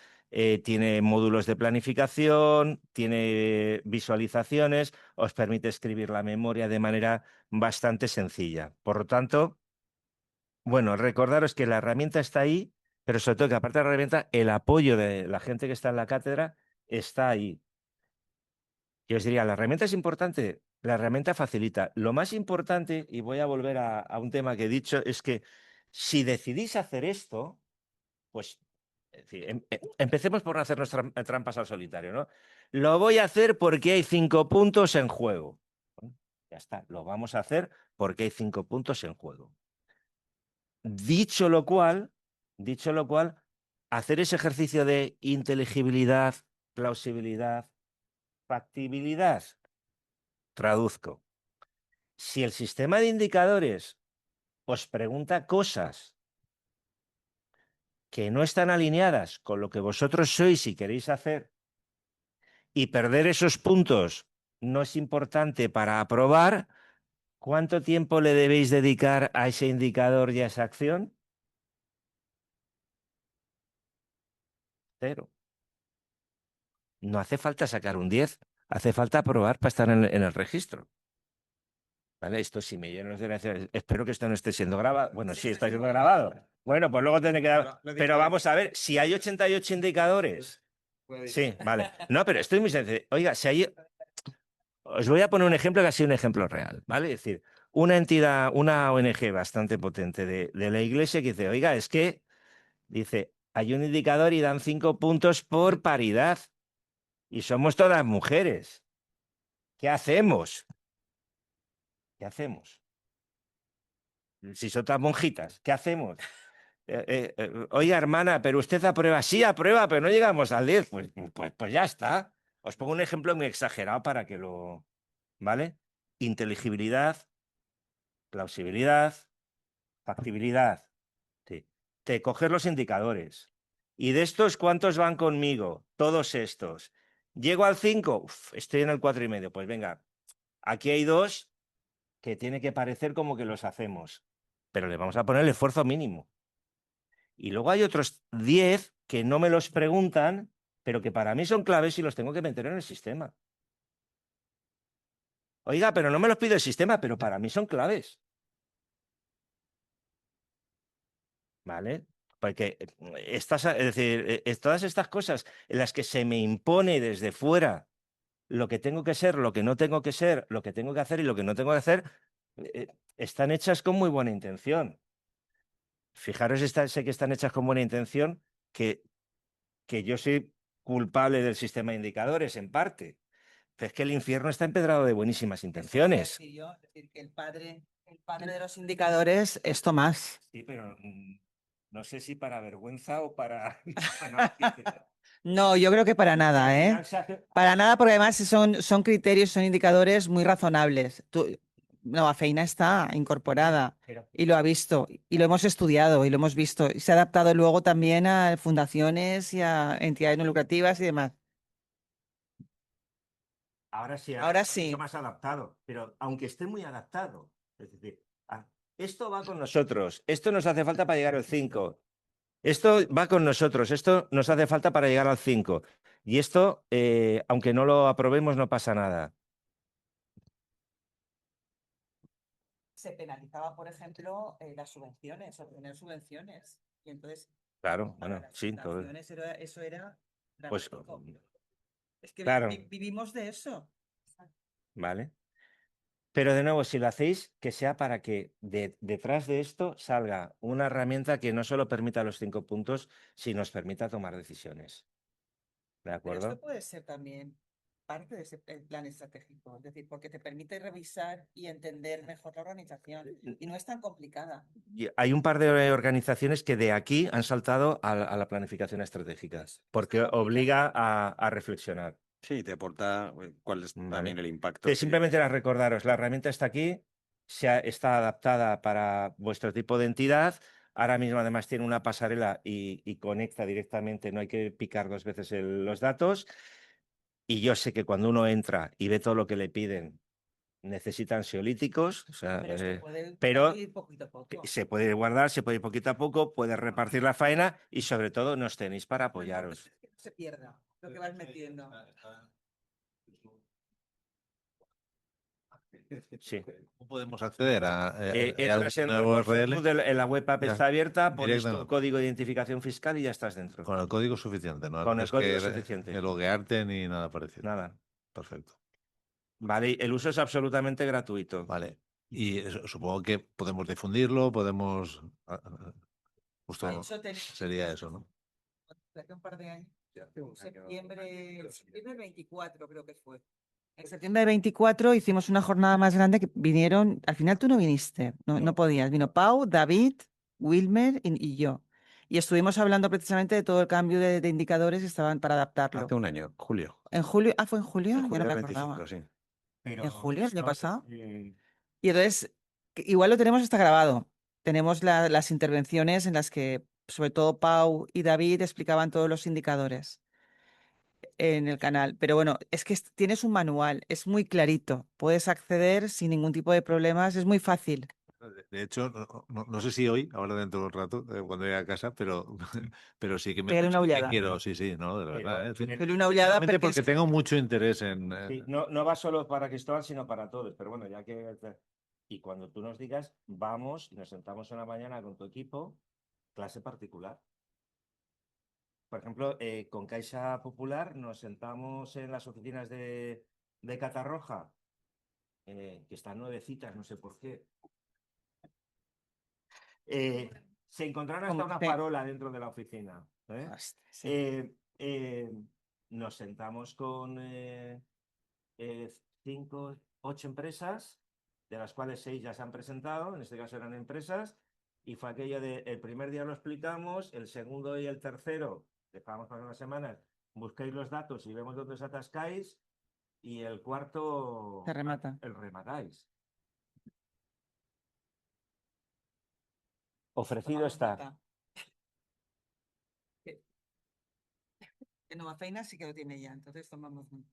tiene módulos de planificación, tiene visualizaciones, os permite escribir la memoria de manera bastante sencilla. Por lo tanto, bueno, recordaros que la herramienta está ahí, pero sobre todo que aparte de la herramienta, el apoyo de la gente que está en la cátedra está ahí. Y os diría, ¿la herramienta es importante? La herramienta facilita. Lo más importante, y voy a volver a un tema que he dicho, es que si decidís hacer esto, pues es decir, empecemos por no hacernos trampas al solitario, ¿no? Lo voy a hacer porque hay 5 puntos en juego. Bueno, ya está, lo vamos a hacer porque hay 5 puntos en juego. Dicho lo cual, hacer ese ejercicio de inteligibilidad, plausibilidad, factibilidad. Traduzco. Si el sistema de indicadores os pregunta cosas que no están alineadas con lo que vosotros sois y queréis hacer, y perder esos puntos no es importante para aprobar, ¿cuánto tiempo le debéis dedicar a ese indicador y a esa acción? 0. No hace falta sacar un 10, hace falta aprobar para estar en el registro. ¿Vale? Esto sí me lleno de... Espero que esto no esté siendo grabado. Bueno, sí, está siendo grabado. Bueno, pues luego tendré que dar... Pero vamos a ver, si hay 88 indicadores... Sí, vale. No, pero estoy muy sencillo. Oiga, si hay... Os voy a poner un ejemplo que ha sido un ejemplo real, ¿vale? Es decir, una entidad, una ONG bastante potente de la Iglesia que dice, oiga, es que, dice, hay un indicador y dan 5 puntos por paridad y somos todas mujeres. ¿Qué hacemos? ¿Qué hacemos? Si son todas monjitas, ¿qué hacemos? Oiga, hermana, pero usted aprueba. Sí, aprueba, pero no llegamos al 10. Pues ya está. Os pongo un ejemplo muy exagerado para que lo... ¿Vale? Inteligibilidad, plausibilidad, factibilidad. Sí. Te coges los indicadores. ¿Y de estos cuántos van conmigo? Todos estos. ¿Llego al 5? Estoy en el 4,5. Pues venga, aquí hay 2 que tiene que parecer como que los hacemos, pero le vamos a poner el esfuerzo mínimo. Y luego hay otros 10 que no me los preguntan, pero que para mí son claves y los tengo que meter en el sistema. Oiga, pero no me los pide el sistema, pero para mí son claves. ¿Vale? Porque estas, es decir, todas estas cosas en las que se me impone desde fuera lo que tengo que ser, lo que no tengo que ser, lo que tengo que hacer y lo que no tengo que hacer, están hechas con muy buena intención. Fijaros, sé que están hechas con buena intención, que yo soy culpable del sistema de indicadores, en parte. Pero es que el infierno está empedrado de buenísimas intenciones. Es decir, que el padre de los indicadores es Tomás. Sí, pero no sé si para vergüenza o para... No, yo creo que para nada, ¿eh? Para nada, porque además son criterios, son indicadores muy razonables. La feina está incorporada y lo ha visto, y lo hemos estudiado y lo hemos visto. Y se ha adaptado luego también a fundaciones y a entidades no lucrativas y demás. Ahora sí, Ahora está sí. mucho más adaptado, pero aunque esté muy adaptado, es decir, esto va con nosotros, esto nos hace falta para llegar al 5, esto va con nosotros, esto nos hace falta para llegar al 5, y esto, aunque no lo aprobemos, no pasa nada. Se penalizaba, por ejemplo, las subvenciones, obtener subvenciones. Y entonces, Claro, bueno, sí, todo. Eso era Pues, dramático. Es que claro, vivimos de eso. vale. Pero de nuevo, si lo hacéis, que sea para que detrás de esto salga una herramienta que no solo permita los 5 puntos, sino nos permita tomar decisiones. ¿De Pero acuerdo? esto puede ser también parte de ese plan estratégico, es decir, porque te permite revisar y entender mejor la organización y no es tan complicada. Y hay un par de organizaciones que de aquí han saltado a la planificación estratégica, porque obliga a reflexionar. Sí, te aporta cuál es Vale. también el impacto. Que simplemente era recordaros, la herramienta está aquí, está adaptada para vuestro tipo de entidad. Ahora mismo además tiene una pasarela y conecta directamente, no hay que picar 2 veces los datos. Y yo sé que cuando uno entra y ve todo lo que le piden, necesita ansiolíticos, o sea, pero ir poquito a poco. se puede guardar, se puede ir poquito a poco, puede repartir la faena y sobre todo nos tenéis para apoyaros. Que no se pierda lo que vas metiendo. Sí. ¿Cómo podemos acceder a Entras en nuevo URL? en la web app Ya, está abierta, pones tu directamente. código de identificación fiscal y ya estás dentro. Con el código suficiente, ¿no? Con el tienes código que suficiente. loguearte ni nada parecido. Nada. Perfecto. Vale, el uso es absolutamente gratuito. Vale. Y supongo que podemos difundirlo, podemos... Justo sería eso, ¿no? Hace un par de años. Septiembre 24 creo que fue. En septiembre del 24 hicimos una jornada más grande que vinieron, al final tú no viniste, no podías, vino Pau, David, Wilmer y yo. Y estuvimos hablando precisamente de todo el cambio de indicadores que estaban para adaptarlo. Hace un año, julio. ¿En julio? Ah, ¿fue en julio? En Ya julio no me del acordaba. 25, sí. ¿En julio el año pasado? eh, Y entonces, igual lo tenemos hasta grabado. Tenemos las intervenciones en las que, sobre todo, Pau y David explicaban todos los indicadores en el canal. Pero bueno, es que tienes un manual, es muy clarito. Puedes acceder sin ningún tipo de problemas, es muy fácil. De hecho, no sé si hoy, ahora dentro de un rato, cuando llegue a casa, pero, pero sí que Pégale una sí que aullada. quiero, sí, no, de verdad. En fin, Pégale una aullada, solamente porque porque tengo mucho interés en... sí, no va solo para Cristóbal, sino para todos. Pero bueno, ya que... Y cuando tú nos digas, vamos y nos sentamos una mañana con tu equipo, clase particular. Por ejemplo, con Caixa Popular nos sentamos en las oficinas de Catarroja, que están nuevecitas, no sé por qué. Se encontraron hasta una farola dentro de la oficina. Hostia, sí. Nos sentamos con 5, 8 empresas, de las cuales 6 ya se han presentado, en este caso eran empresas, y fue aquello de el primer día lo explicamos, el segundo y el tercero, dejábamos pasar unas semanas, busquéis los datos y vemos dónde os atascáis, y el cuarto, Se remata. el rematáis. Ofrecido está. En Nueva Feina sí que lo tiene ya, entonces tomamos nota.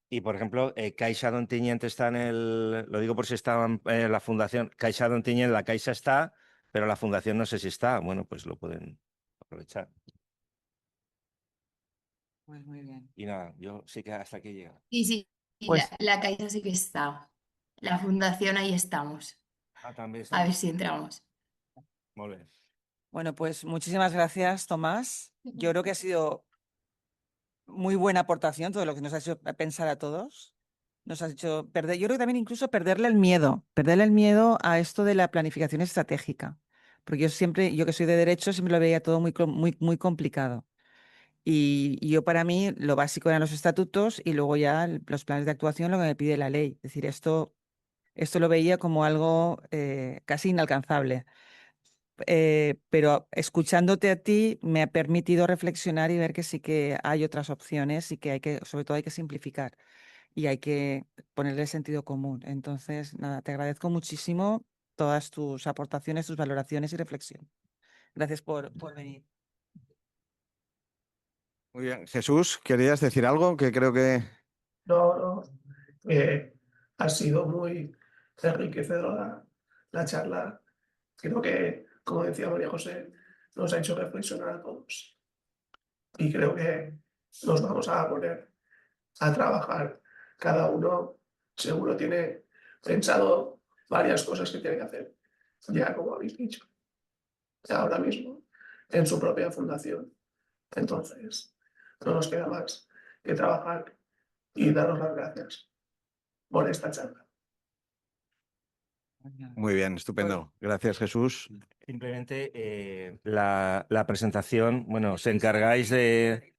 Y por ejemplo, Caixa d'Ontinyent está en el. Lo digo por si estaba en la fundación. Caixa d'Ontinyent, la Caixa está, pero la fundación no sé si está. Bueno, pues lo pueden aprovechar. Pues muy bien. Y nada, yo sí que hasta aquí llega. Sí, y Pues- la Caixa sí que está. La fundación ahí estamos. También A está. ver si entramos. Molt bé. Bueno, pues muchísimas gracias, Tomás. Yo creo que ha sido muy buena aportación todo lo que nos ha hecho pensar a todos. Nos has hecho perder, yo creo que también incluso perderle el miedo a esto de la planificación estratégica. Porque yo siempre, yo que soy de derecho, siempre lo veía todo muy complicado. Y yo para mí lo básico eran los estatutos y luego ya los planes de actuación, lo que me pide la ley. Es decir, esto lo veía como algo casi inalcanzable. Pero escuchándote a ti me ha permitido reflexionar y ver que sí que hay otras opciones y que sobre todo hay que simplificar y hay que ponerle sentido común. Entonces, nada, te agradezco muchísimo todas tus aportaciones, tus valoraciones y reflexión. Gracias por venir. Muy bien. Jesús, ¿querías decir algo? Que creo que... No, ha sido muy enriquecedora la charla. Creo que, como decía María José, nos ha hecho reflexionar a todos. Y creo que nos vamos a poner a trabajar. Cada uno seguro tiene pensado varias cosas que tiene que hacer, ya como habéis dicho, ahora mismo, en su propia fundación. Entonces, no nos queda más que trabajar y daros las gracias por esta charla. Muy bien, estupendo. Gracias, Jesús. Simplemente la presentación, bueno, os encargáis de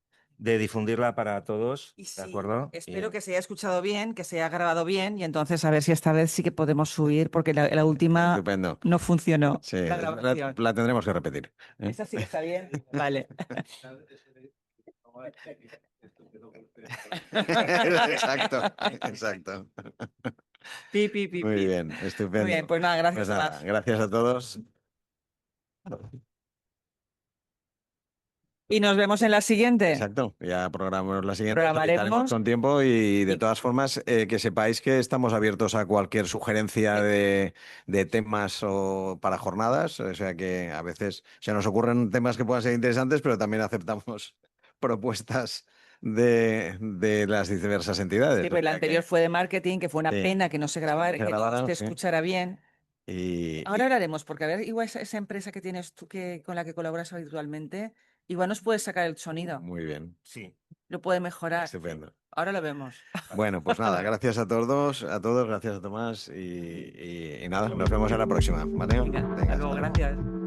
difundirla para todos, Y ¿de sí, acuerdo? espero que se haya escuchado bien, que se haya grabado bien y entonces a ver si esta vez sí que podemos subir porque la última Estupendo. no funcionó. Sí, La grabación. la tendremos que repetir. ¿eh? Esa sí que está bien. Vale. Exacto, exacto. Pi, pi, pi, Muy pi. bien, estupendo. Muy bien, pues nada, gracias, Pues nada, Tomás. gracias a todos. Y nos vemos en la siguiente. Exacto, ya programamos la siguiente, Programaremos. estaremos con tiempo y de Y- todas formas que sepáis que estamos abiertos a cualquier sugerencia de temas o para jornadas, o sea que a veces se nos ocurren temas que puedan ser interesantes, pero también aceptamos propuestas de las diversas entidades. Sí, o pero la sea que- anterior fue de marketing, que fue una Sí. pena que no se grabara, Se que no grabaron, se sí. escuchara bien. y, Ahora hablaremos, porque a ver, igual esa empresa que tienes tú con la que colaboras habitualmente, Igual nos puede sacar el sonido, Muy bien, Sí. lo puede mejorar. estupendo. Ahora lo vemos. Bueno, pues nada, gracias a todos, gracias a Tomás y nada, nos vemos en la próxima, ¿vale? Venga, Venga, hasta luego, hasta luego. gracias.